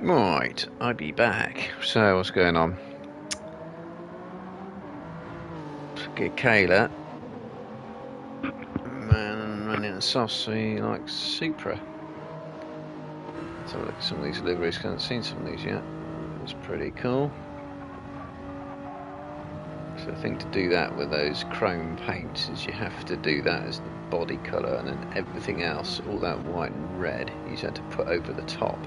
Right, I'll be back. So, what's going on? Get Kayla. Man, running a saucy like Supra. Let's have a look at some of these liveries. Haven't seen some of these yet. That's pretty cool. So the thing to do that with those chrome paints is you have to do that as the body colour, and then everything else, all that white and red, you just have to put over the top.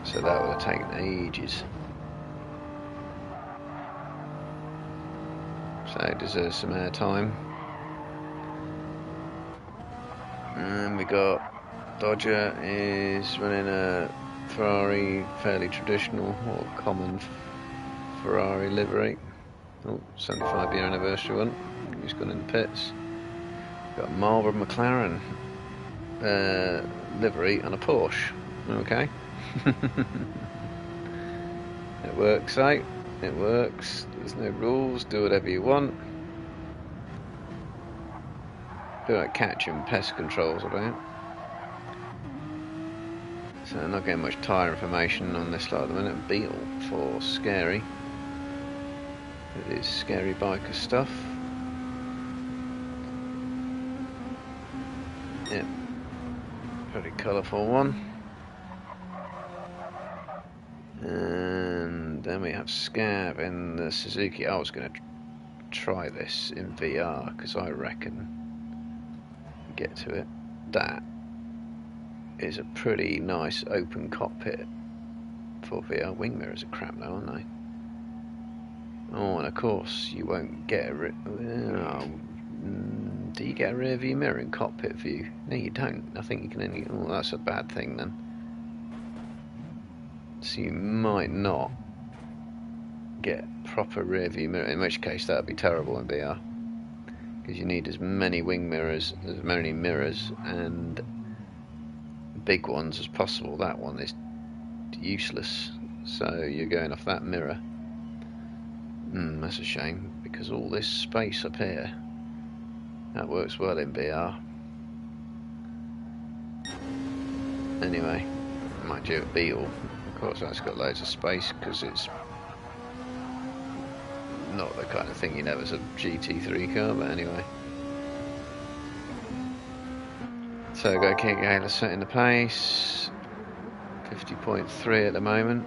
So that would have taken ages. So it deserves some air time. And we got Dodger is running a Ferrari, fairly traditional or common Ferrari livery. Oh, 75-year anniversary one. He's gone in the pits. Got a Marlboro McLaren livery and a Porsche. Okay. It works out. It works. There's no rules. Do whatever you want. Feel like catching pest controls about. So I'm not getting much tyre information on this lot at the minute. Beetle for scary. It is scary biker stuff. Yep. Pretty colourful one. And then we have Scav in the Suzuki. I was going to try this in VR because I reckon, get to it, that is a pretty nice open cockpit for VR. Wing mirrors are crap though, aren't they? Oh, and of course you won't get a do you get a rear view mirror in cockpit view? No, you don't. I think you can only. Oh, that's a bad thing then. So you might not get proper rear view mirror, in which case that would be terrible in VR, because you need as many wing mirrors, as many mirrors and big ones as possible. That one is useless, so you're going off that mirror. That's a shame, because all this space up here, that works well in VR. Anyway, mind you, Beetle, of course that's got loads of space because it's not the kind of thing you know as a GT3 car, but anyway. So go kick Gala setting the pace. 50.3 at the moment.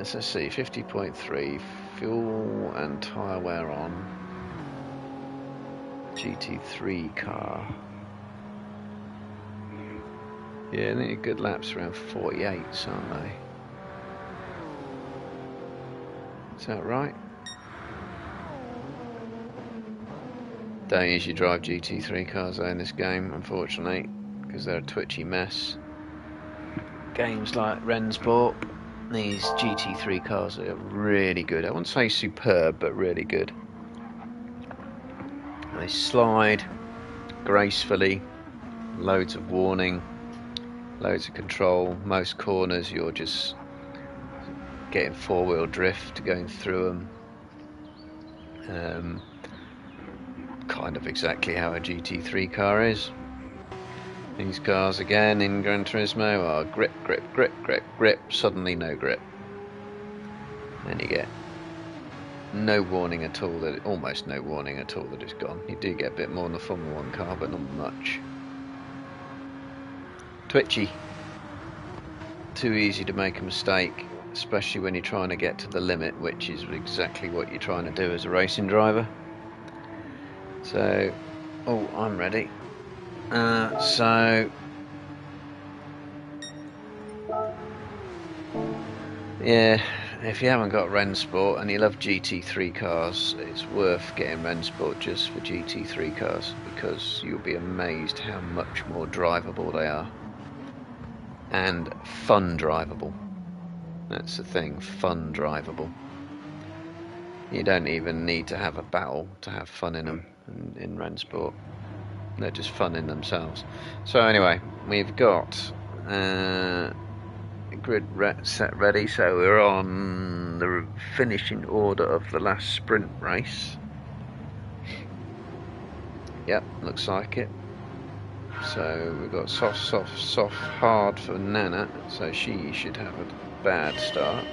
So let's see, 50.3 fuel and tyre wear on. GT3 car. Yeah, I think a good lap's around 48s, aren't they? Is that right? Don't usually drive GT3 cars though in this game, unfortunately, because they're a twitchy mess. Games like Rensport, these GT3 cars are really good. I wouldn't say superb, but really good. They slide gracefully, loads of warning, loads of control. Most corners you're just getting four-wheel drift going through them. Kind of exactly how a GT3 car is. These cars again in Gran Turismo are grip, grip, grip, grip, grip, suddenly no grip. Then you get no warning at all, almost no warning at all that it's gone. You do get a bit more in the Formula 1 car, but not much. Twitchy. Too easy to make a mistake, especially when you're trying to get to the limit, which is exactly what you're trying to do as a racing driver. So, oh, I'm ready. So, yeah, if you haven't got Rensport and you love GT3 cars, it's worth getting Rensport just for GT3 cars, because you'll be amazed how much more drivable they are. And fun drivable. That's the thing, fun drivable. You don't even need to have a battle to have fun in them in Rensport. They're just fun in themselves. So anyway, we've got grid set ready, so we're on the finishing order of the last sprint race. Yep, looks like it. So we've got soft, soft, soft, hard for Nana, so she should have a bad start.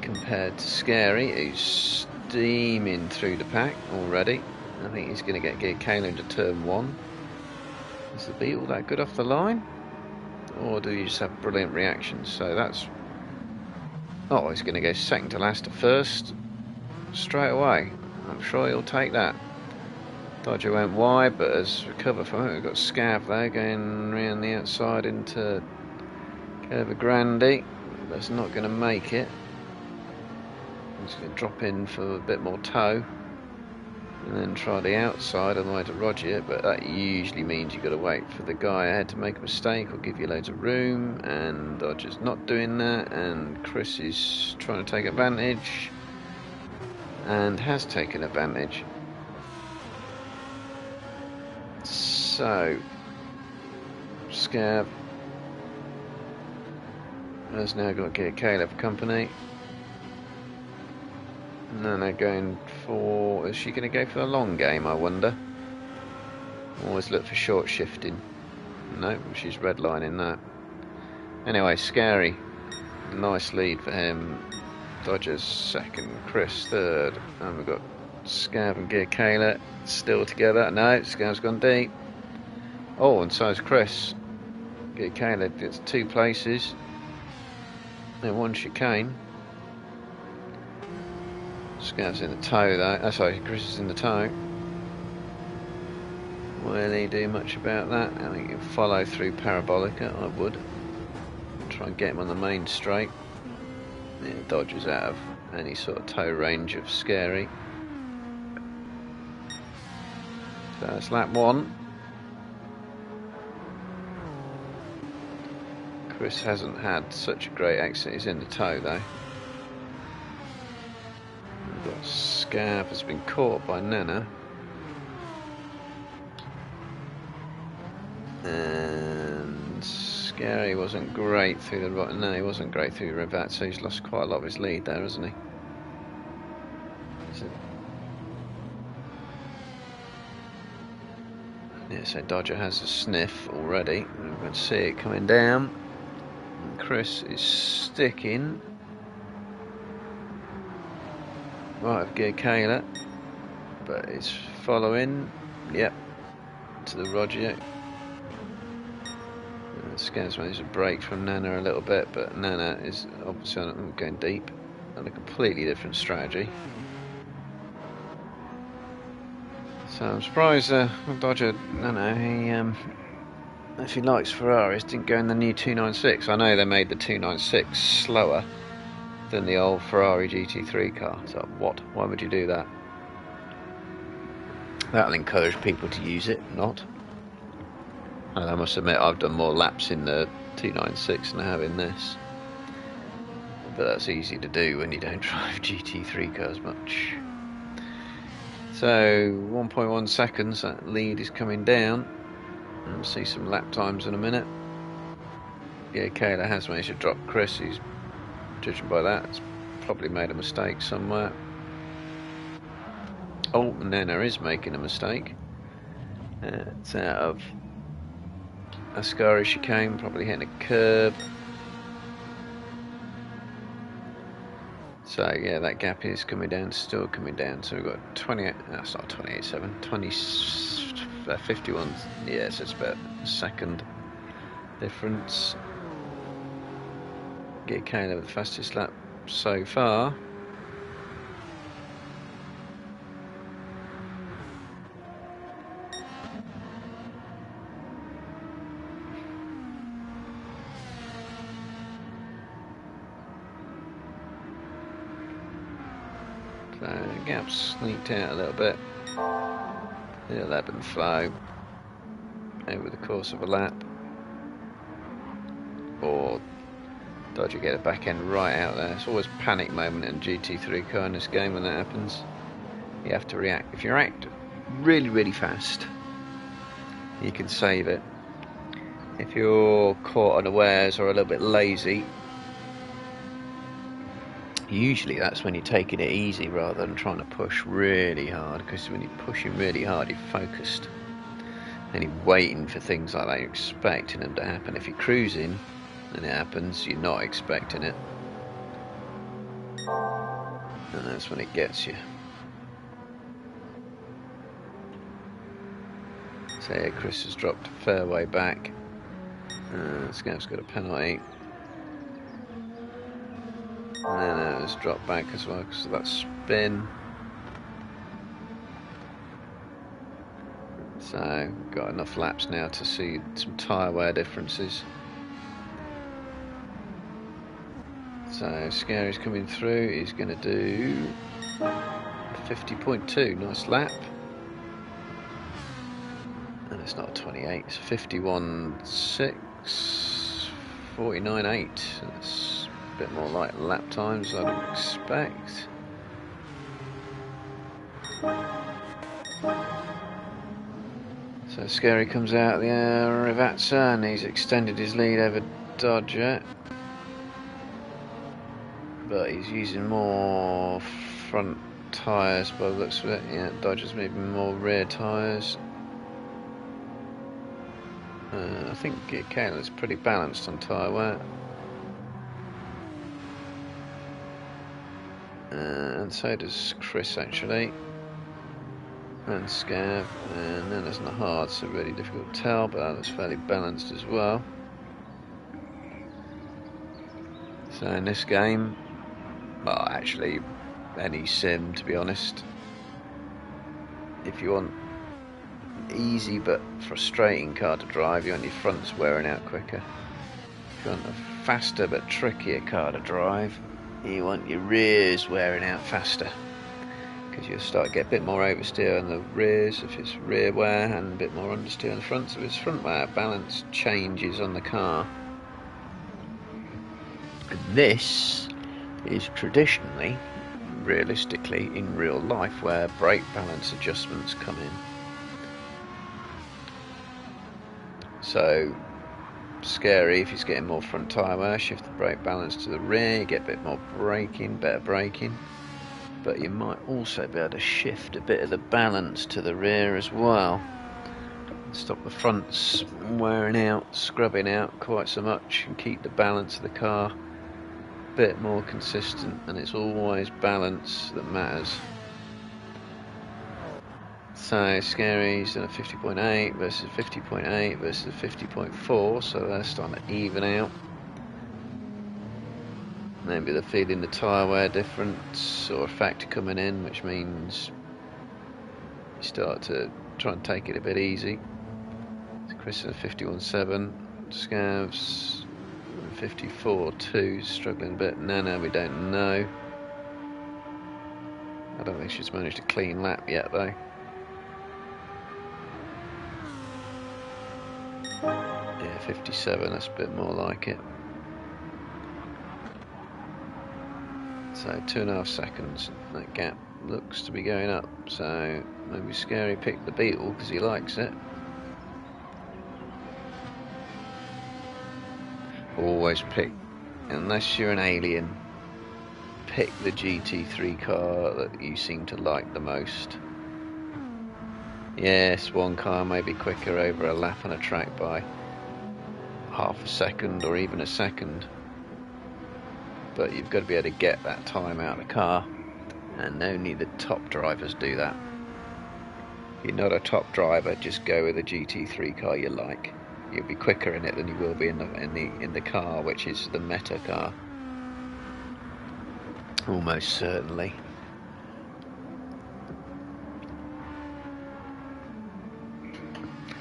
Compared to Scary, who's steaming through the pack already. I think he's going to get Kayla into turn 1. Is the beetle that good off the line? Or do you just have brilliant reactions? So that's... Oh, he's going to go second to last to first. Straight away. I'm sure he'll take that. Dodger went wide, but has recovered from it. We've got Scav there going around the outside into Curva Grande. That's not going to make it. He's going to drop in for a bit more toe. And then try the outside on the way to Roger, but that usually means you've got to wait for the guy ahead to make a mistake or give you loads of room, and Dodger's not doing that, and Chris is trying to take advantage, and has taken advantage. So, Scav has now got to get Caleb company. Nana going for... Is she going to go for the long game, I wonder? Always look for short shifting. No, she's redlining that. Anyway, Scary. Nice lead for him. Dodgers second, Chris third. And we've got Scav and Gear Kayla still together. No, Scav's gone deep. Oh, and so is Chris. Gear Kayla gets 2 places. And 1 chicane. Scav's in the toe though. Oh, sorry, Chris is in the toe. Will he do much about that? I think he'll follow through Parabolica, I would. Try and get him on the main straight. Yeah, Dodger's out of any sort of toe range of Scary. So that's lap 1. Chris hasn't had such a great exit. He's in the toe though. Scav has been caught by Nana. And Scary wasn't great through the right. No, he wasn't great through the Ravat, so he's lost quite a lot of his lead there, hasn't he? Yeah, so Dodger has a sniff already. We can see it coming down. And Chris is sticking. Right, of Gear Kayla, but it's following, yep, to the Roger. Scav's managed to break from Nana a little bit, but Nana is obviously going deep on a completely different strategy. So I'm surprised Dodger, if he likes Ferraris, didn't go in the new 296. I know they made the 296 slower than the old Ferrari GT3 car. So what? Why would you do that? That'll encourage people to use it, not. And I must admit, I've done more laps in the 296 than I have in this. But that's easy to do when you don't drive GT3 cars much. So 1.1 seconds, that lead is coming down. And we'll see some lap times in a minute. Yeah, Kayla has managed to drop Chris. He's, judging by that, it's probably made a mistake somewhere. Oh, Nana is making a mistake. It's out of Ascari chicane, probably hitting a curb. So yeah, that gap is coming down, still coming down. So we've got 28, that's not 28.7, 51, yeah, so it's about a second difference. Get Kayla with the fastest lap so far. So the gap's sneaked out a little bit. It'll ebb and flow over the course of a lap. Or Dodger get a back end right out there. It's always a panic moment in GT3 car in this game when that happens. You have to react. If you react really, really fast, you can save it. If you're caught unawares or a little bit lazy, Usually that's when you're taking it easy rather than trying to push really hard, because when you're pushing really hard you're focused and you're waiting for things like that, you're expecting them to happen. If you're cruising and it happens, you're not expecting it, and that's when it gets you. So yeah, Chris has dropped a fair way back. Scav's got a penalty. And then it's dropped back as well because of that spin. So got enough laps now to see some tyre wear differences. So Scary's coming through. He's going to do 50.2. Nice lap. And it's not a 28. It's a 51.6. 49.8. That's a bit more like lap times I'd expect. So Scary comes out of the Rivazza and he's extended his lead over Dodger, but he's using more front tyres by the looks of it. Yeah, Dodger's maybe more rear tyres. I think Kayla's pretty balanced on tyre wear. And so does Chris actually. And Scav, and then there's Nahard, so really difficult to tell, but that looks fairly balanced as well. So in this game, well actually any sim to be honest, if you want easy but frustrating car to drive, you want your fronts wearing out quicker. If you want a faster but trickier car to drive, you want your rears wearing out faster, because you'll start to get a bit more oversteer on the rears if it's rear wear, and a bit more understeer on the front. So if it's front wear, balance changes on the car. And this is traditionally, realistically, in real life, where brake balance adjustments come in. So Scary, if he's getting more front tyre wear, shift the brake balance to the rear, you get a bit more braking, better braking. But you might also be able to shift a bit of the balance to the rear as well. Stop the fronts wearing out, scrubbing out quite so much, and keep the balance of the car a bit more consistent. And it's always balance that matters. So Scary's done a 50.8 versus 50.8 versus 50.4, so they're starting to even out. Maybe they're feeling the tyre wear difference or a factor coming in, which means you start to try and take it a bit easy. So Chris is 51.7, Scavs 54.2, struggling a bit. Nana, we don't know. I don't think she's managed a clean lap yet though. Yeah, 57, that's a bit more like it. So 2.5 seconds, that gap looks to be going up, so maybe Scary picked the Beetle because he likes it. Always pick, unless you're an alien, pick the GT3 car that you seem to like the most. Yes, one car may be quicker over a lap on a track by half a second or even a second, but you've got to be able to get that time out of the car, and only the top drivers do that. If you're not a top driver, just go with a GT3 car you like. You'll be quicker in it than you will be in the car, which is the meta car, almost certainly.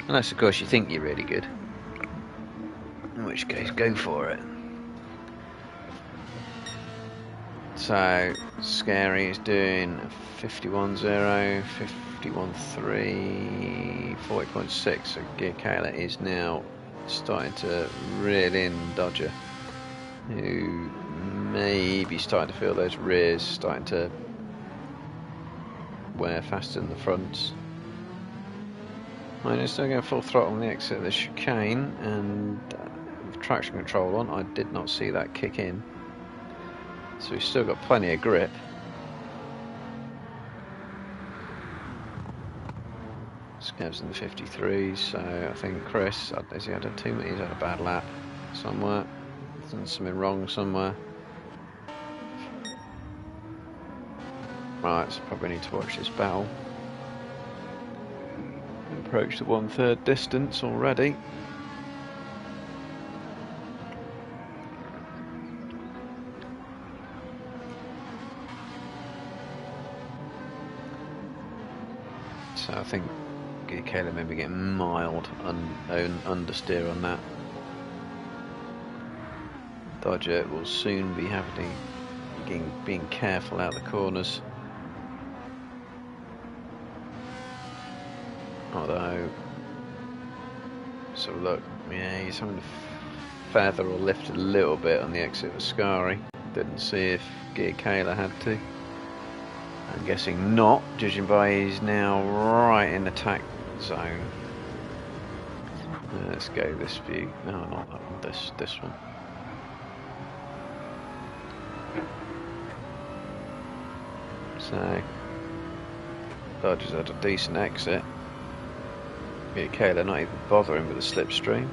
Unless of course you think you're really good, in which case go for it. So Scary is doing 51.0, 51.3, 40.6. So Gear Kayla is now starting to reel in Dodger, who may be starting to feel those rears starting to wear faster than the fronts. I'm still going full throttle on the exit of the chicane, and with traction control on, I did not see that kick in. So he's still got plenty of grip. Scavs in the 53s, so I think Chris, has he had a 2 minute? He's had a bad lap somewhere. He's done something wrong somewhere. Right, so probably need to watch this battle. Approach the 1/3 distance already. So I think Caleb maybe getting mild understeer on that. Dodger will soon be being careful out the corners. Although, so look, yeah, he's having to feather or lift a little bit on the exit of Ascari. Didn't see if Kayla had to. I'm guessing not, judging by he's now right in attack zone. Let's go this view. No, not that one. This one. So Dodger's had a decent exit. Kayla not even bothering with the slipstream.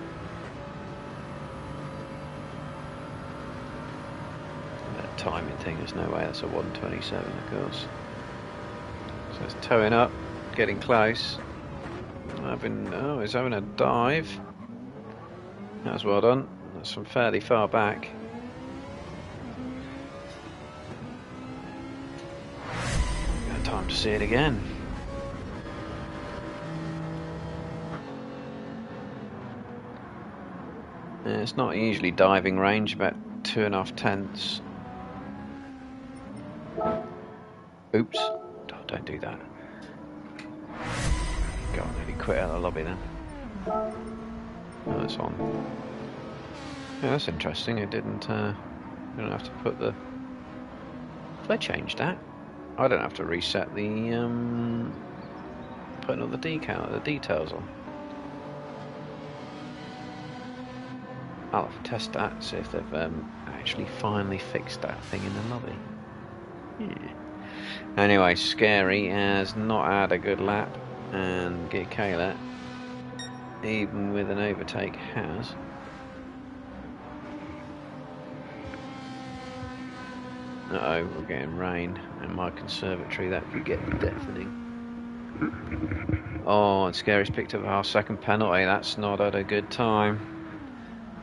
That timing thing, there's no way that's a 1:27, of course. So it's towing up, getting close. He's having a dive. That was well done. That's from fairly far back. Got time to see it again. It's not usually diving range, about 2.5 tenths. Oops. Oh, don't do that. Go on, nearly quit out of the lobby then. Oh, it's on. Yeah, that's interesting. It didn't have to put the... If I change that, I don't have to reset the putting all the details on. I'll have to test that, see if they've actually finally fixed that thing in the lobby. Yeah. Anyway, Scary has not had a good lap, and Kayla, even with an overtake, has. Uh-oh, we're getting rain in my conservatory. That could get deafening. Oh, and Scary's picked up a half-second penalty. That's not at a good time.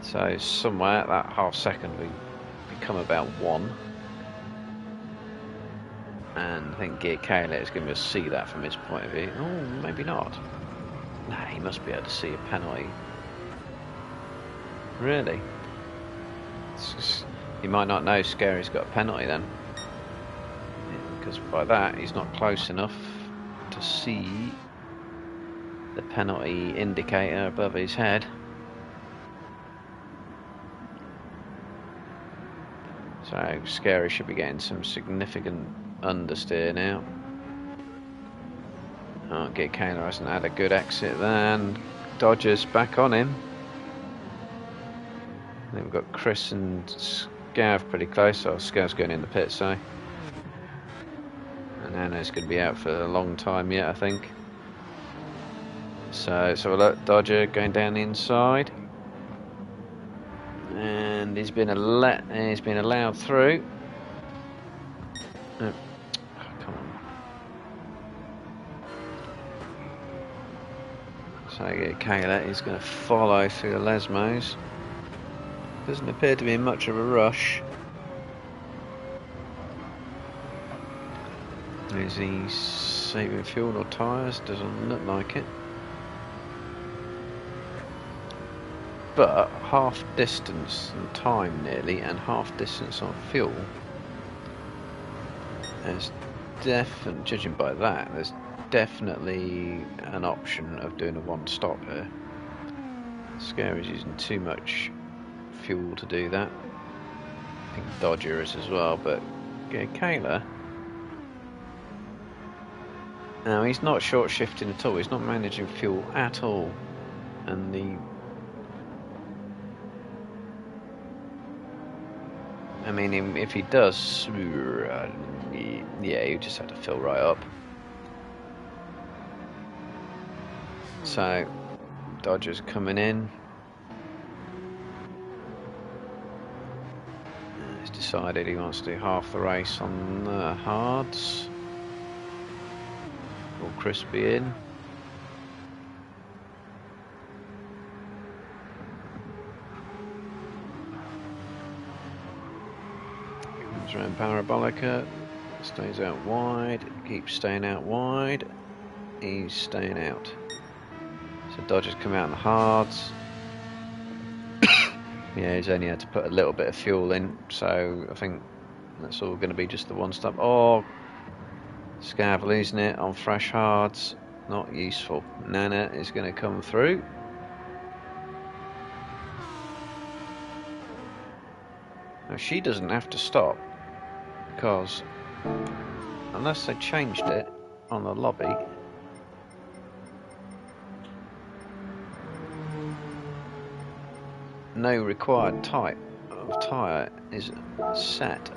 So somewhere that half-second will become about 1. And I think Kayla is going to see that from his point of view. Oh, maybe not. Nah, he must be able to see a penalty. Really? He might not know Scary's got a penalty then. Because by that, he's not close enough to see the penalty indicator above his head. So Scary should be getting some significant understeer now. Oh, Kayla hasn't had a good exit then. Dodger's back on him. Then we've got Chris and Scav pretty close. Oh, Scav's going in the pit, so. And Anna's going to be out for a long time yet, I think. So look, Dodger going down the inside. And he's been allowed through. Oh, come on. So Kayla is going to follow through the Lesmos. Doesn't appear to be in much of a rush. Is he saving fuel or tyres? Doesn't look like it. But half distance and time nearly, and half distance on fuel. There's judging by that, there's definitely an option of doing a one-stop here. Scary's using too much fuel to do that. I think Dodger is as well, but Kayla. Now he's not short shifting at all. He's not managing fuel at all, and I mean, if he does, yeah, you just have to fill right up. So, Dodger's coming in. He's decided he wants to do half the race on the hards. Will Chris be in? Comes around Parabolica, stays out wide, keeps staying out wide. He's staying out. So Dodger's come out on the hards. Yeah, he's only had to put a little bit of fuel in, so I think that's all going to be just the one stop. Oh, Scav losing it on fresh hards. Not useful. Nana is going to come through. Now she doesn't have to stop, because unless they changed it on the lobby, no required type of tyre is set.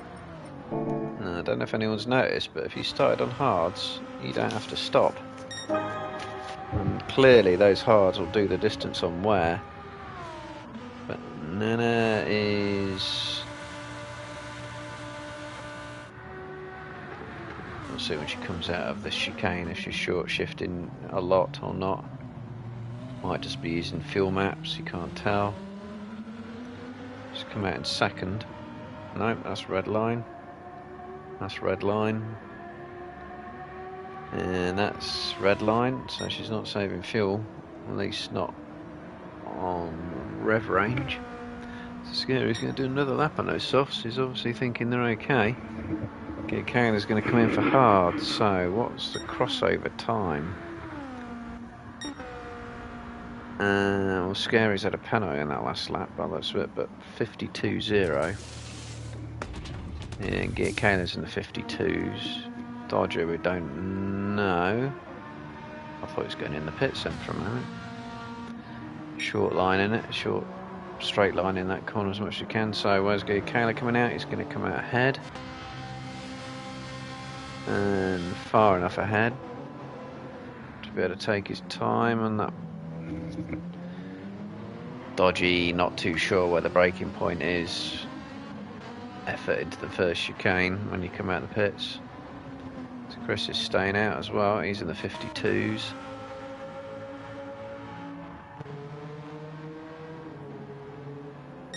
Now, I don't know if anyone's noticed, but if you started on hards, you don't have to stop. And clearly those hards will do the distance on wear. But Nana is... We'll see when she comes out of this chicane if she's short shifting a lot or not. Might just be using fuel maps, you can't tell. She's come out in second. Nope, that's red line. That's red line. And that's red line, so she's not saving fuel, at least not on rev range. So Scary's going to do another lap on those softs. He's obviously thinking they're okay. Kane's going to come in for hard, so what's the crossover time? Well, Scary's had a penalty in that last lap by the looks of it, but 52.0. Yeah, and Kane's in the 52s. Dodger, we don't know. I thought he was going in the pits then for a moment. Short line in it, short straight line in that corner as much as you can. So where's Kayla coming out? He's going to come out ahead. And far enough ahead to be able to take his time on that. Dodgy, not too sure where the braking point is. Effort into the first chicane when you come out of the pits. So Chris is staying out as well, he's in the 52s.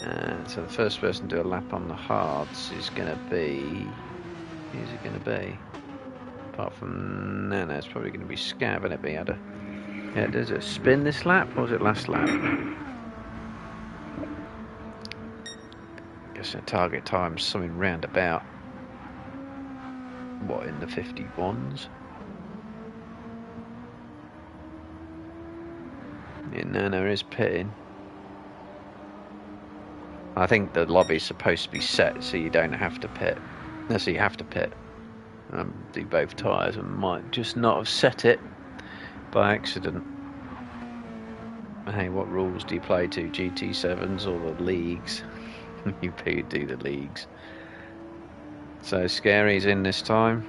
And so the first person to do a lap on the hards is going to be... Who's it going to be? Apart from Nana, it's probably going to be Scav, isn't it? Yeah, does it spin this lap or was it last lap? Guess the target time's something round about, what, in the 51s? Yeah, Nana is pitting. I think the lobby's supposed to be set so you don't have to pit. No, so you have to pit. Do both tyres and might just not have set it by accident. Hey, what rules do you play to? GT7s or the leagues? You do the leagues. So Scary's in this time.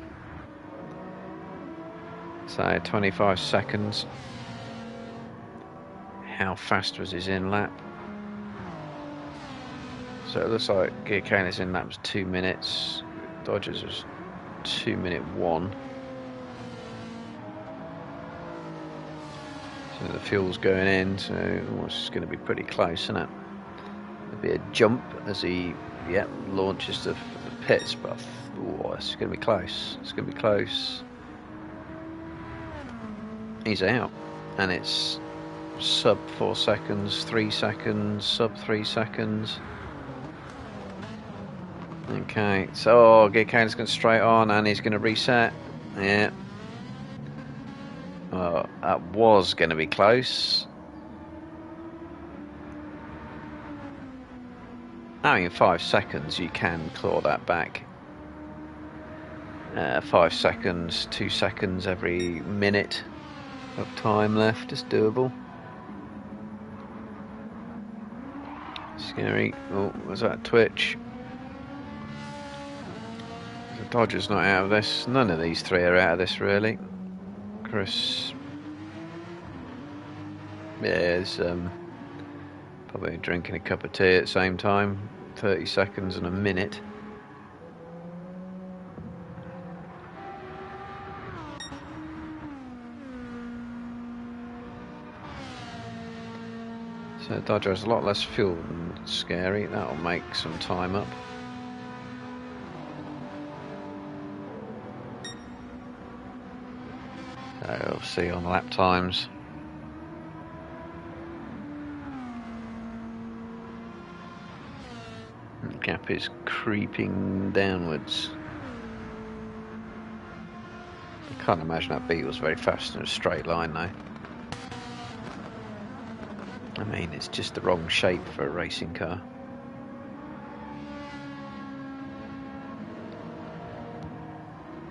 So 25 seconds. How fast was his in lap? So it looks like Gearcane's in lap was 2 minutes. Dodgers was 2:01. So the fuel's going in, so it's going to be pretty close, isn't it? There'll be a jump as he launches the pits, but it's going to be close. It's going to be close. He's out, and it's sub 4 seconds, 3 seconds, sub 3 seconds. Okay, so Gearcane's going straight on, and he's going to reset. Yeah. Well, that was going to be close. I mean, 5 seconds, you can claw that back. 5 seconds, 2 seconds every minute of time left is doable. Scary. Oh, was that Twitch? Dodger's not out of this. None of these three are out of this, really. Chris, yeah, is probably drinking a cup of tea at the same time. 30 seconds and a minute. So Dodger has a lot less fuel than Scary. That'll make some time up. So we'll see on lap times. The gap is creeping downwards. I can't imagine that Beetle's very fast in a straight line though. I mean, it's just the wrong shape for a racing car.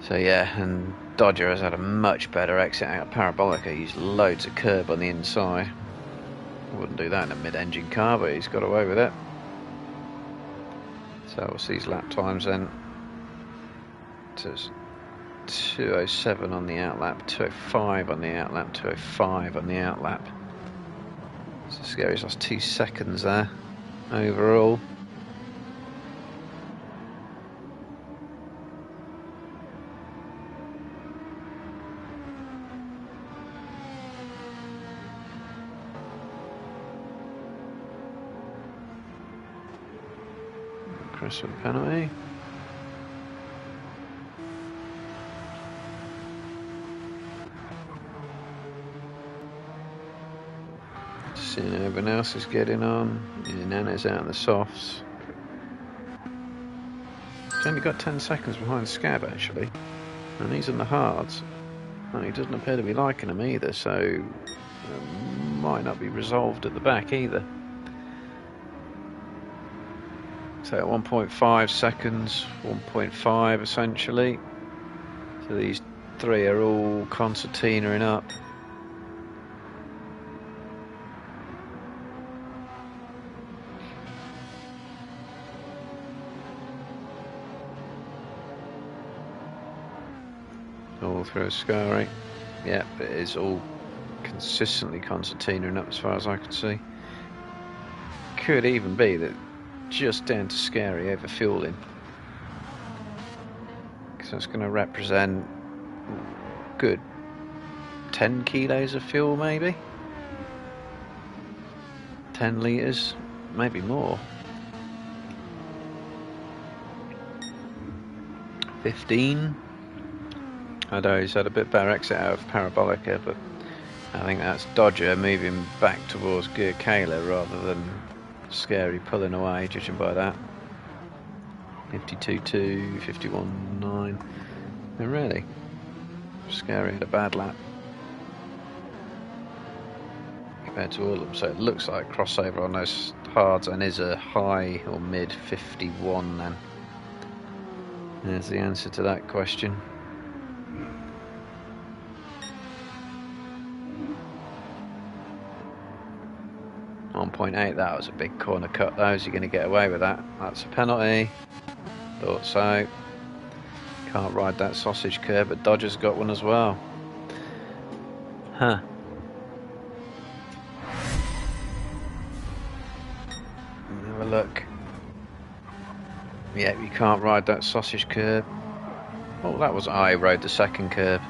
So yeah, and Dodger has had a much better exit out of Parabolica. He's loads of curb on the inside. Wouldn't do that in a mid-engine car, but he's got away with it. So we'll see his lap times then. So it's 2:07 on the outlap, 2:05 on the outlap, 2:05 on the outlap. So Scary's lost 2 seconds there overall. Chris with a penalty. Seeing everyone else is getting on. Yeah, Nana's out in the softs. He's only got 10 seconds behind Scab actually, and he's in the hards. And he doesn't appear to be liking them either, so might not be resolved at the back either. So at 1.5 seconds, 1.5 essentially. So these three are all concertinaing up. All through Scary. Yeah, it is all consistently concertinaing up as far as I can see. Could even be that just down to Scary over fueling. So it's going to represent good 10 kilos of fuel maybe. 10 litres, maybe more. 15. I know he's had a bit better exit out of Parabolica, but I think that's Dodger moving back towards Gear Kayla rather than Scary pulling away, judging by that. 52.2, 51.9. And really, Scary had a bad lap compared to all of them, so it looks like crossover on those hards and is a high or mid 51 then. There's the answer to that question. .8, that was a big corner cut though. Is he going to get away with that? That's a penalty. Thought so. Can't ride that sausage curb, but Dodger's got one as well. Huh. Have a look. Yeah, you can't ride that sausage curb. Oh, that was I rode the second curb.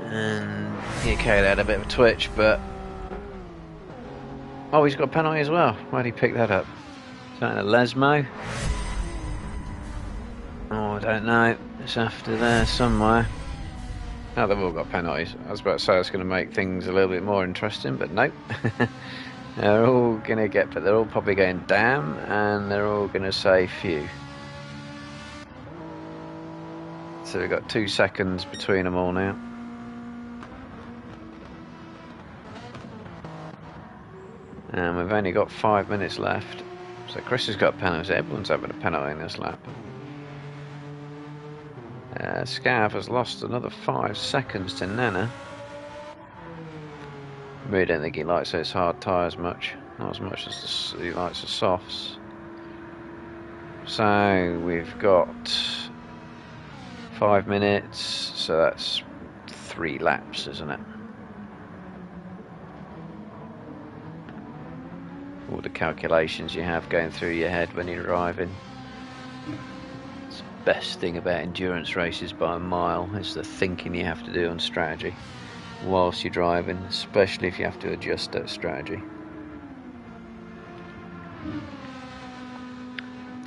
And yeah, Kayla had a bit of a twitch, but oh, he's got a penalty as well. Why'd he pick that up? Is that in a Lesmo? Oh, I don't know. It's after there somewhere. Oh, they've all got penalties. I was about to say it's going to make things a little bit more interesting, but nope. They're all going to get, but they're all probably going damn, and they're all going to say phew. So we've got 2 seconds between them all now. And we've only got 5 minutes left. So Chris has got penalties. Everyone's having a penalty in this lap. Scav has lost another 5 seconds to Nana. I really don't think he likes those hard tyres much. Not as much as he likes the softs. So we've got 5 minutes, so that's 3 laps, isn't it? All the calculations you have going through your head when you're driving. It's the best thing about endurance races by a mile is the thinking you have to do on strategy whilst you're driving, especially if you have to adjust that strategy.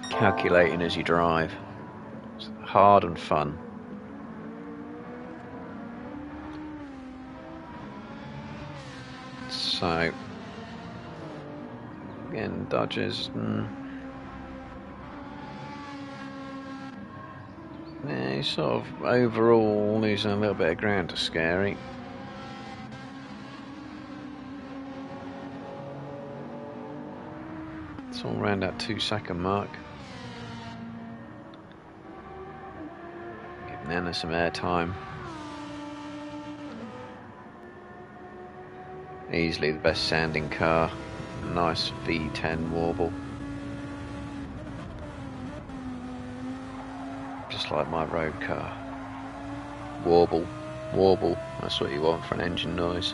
Calculating as you drive. It's hard and fun. So again, dodges. Yeah, he's sort of overall losing a little bit of ground to Scary. It's all around that 2-second mark. Give Nana some air time. Easily the best sounding car. Nice V10 warble. Just like my road car. Warble, warble, that's what you want for an engine noise.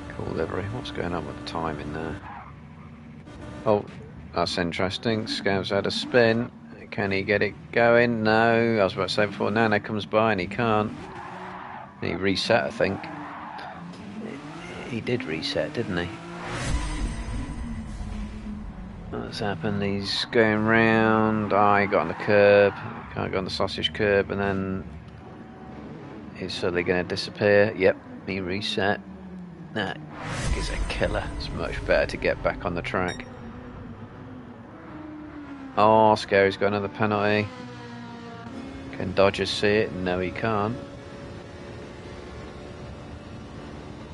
Cool livery. What's going on with the timing there? Oh, that's interesting. Scav's had a spin. Can he get it going? No. I was about to say before Nana comes by and he can't. He reset, I think. He did reset, didn't he? What's happened? He's going round. He got on the curb. Can't go on the sausage curb, and then he's suddenly going to disappear. Yep, he reset. That is a killer. It's much better to get back on the track. Oh, Scary's got another penalty. Can Dodgers see it? No, he can't.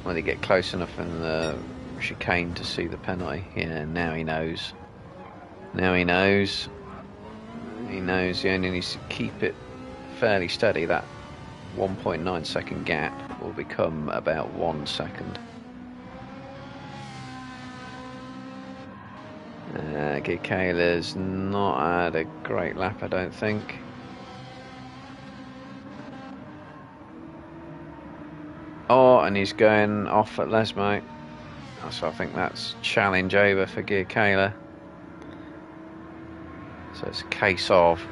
Will he get close enough in the chicane to see the penalty? Yeah, now he knows. Now he knows. He knows he only needs to keep it fairly steady. That 1.9 second gap will become about 1 second. Kayla's not had a great lap, I don't think. Oh, and he's going off at Lesmo. So I think that's challenge over for Gear Kayla. So it's a case of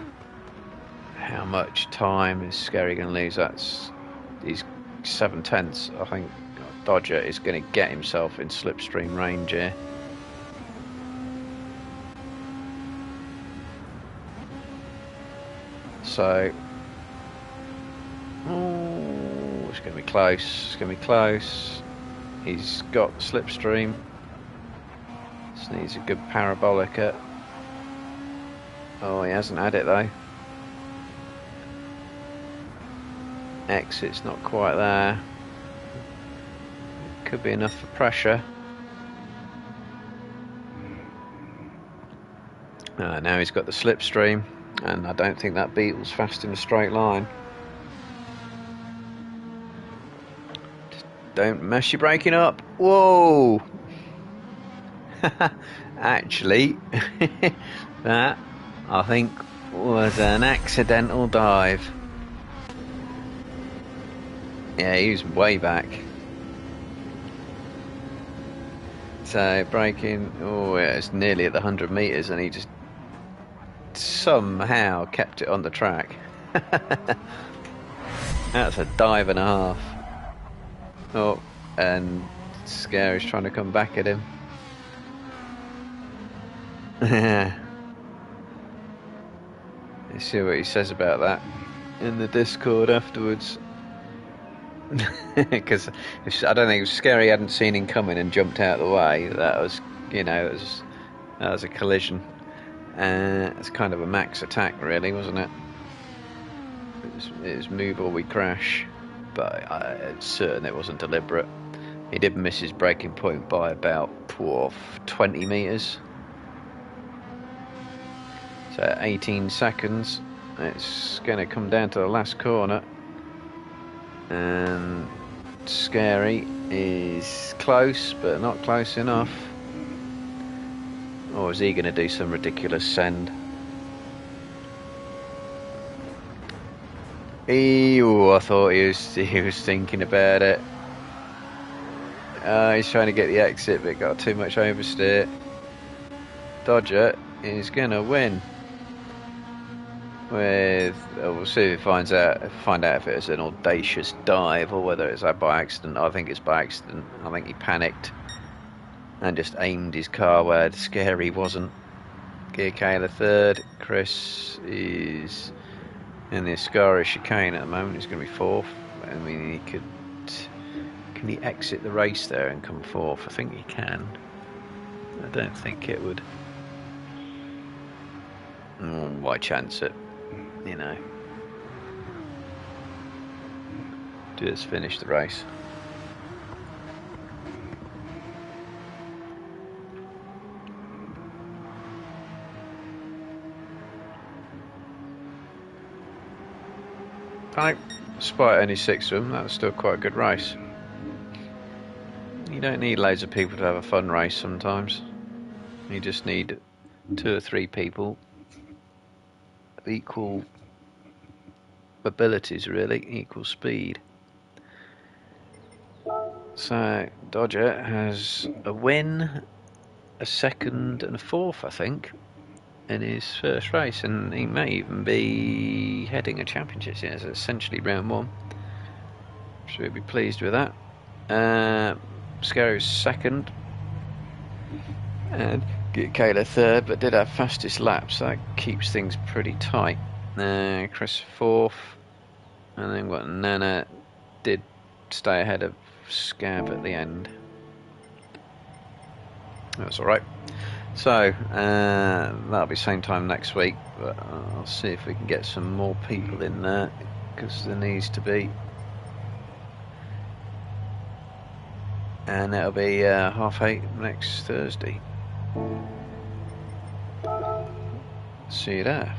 how much time is Scary going to lose. He's 7/10. I think Dodger is going to get himself in slipstream range here. So, it's going to be close. It's going to be close. He's got the slipstream. Just needs a good parabolic. Oh, he hasn't had it though. Exit's not quite there. Could be enough for pressure. Now he's got the slipstream, and I don't think that Beetle's fast in a straight line. Just don't mess your braking up. Whoa! Actually, that I think was an accidental dive. Yeah, he was way back. So braking, oh yeah, it's nearly at the 100 metres and he just somehow kept it on the track. That's a dive and a half. Oh, and Scary's trying to come back at him. Let's see what he says about that in the Discord afterwards. Because I don't think if Scary hadn't seen him coming and jumped out of the way, that was, that was a collision. It's kind of a max attack, really, wasn't it? It was move or we crash, but it's certain it wasn't deliberate. He did miss his braking point by about 20 metres. So 18 seconds, It's going to come down to the last corner, and Scary is close, but not close enough. Or is he going to do some ridiculous send? I thought he was thinking about it. He's trying to get the exit, but got too much oversteer. Dodger is going to win. We'll see if he find out if it's an audacious dive or whether it's by accident. I think it's by accident. I think he panicked and just aimed his car where Scary wasn't. Gear Kayla third. Chris is in the Ascara chicane at the moment. He's going to be fourth. I mean, can he exit the race there and come fourth? I think he can. I don't think it would. Why chance it? You know. Just finish the race. Despite only 6 of them, that was still quite a good race. You don't need loads of people to have a fun race sometimes. You just need 2 or 3 people of equal abilities, really, equal speed. So Dodger has a win, a second and a fourth, I think, in his first race, and he may even be heading a championship. Yeah, it's essentially round 1. So we'll be pleased with that. Scary's second, and Kayla third, but did have fastest lap, so that keeps things pretty tight. Chris fourth, and then what? Nana did stay ahead of Scab at the end. That's all right. So that'll be same time next week, but I'll see if we can get some more people in there, because there needs to be. And it'll be 8:30 next Thursday. See you there.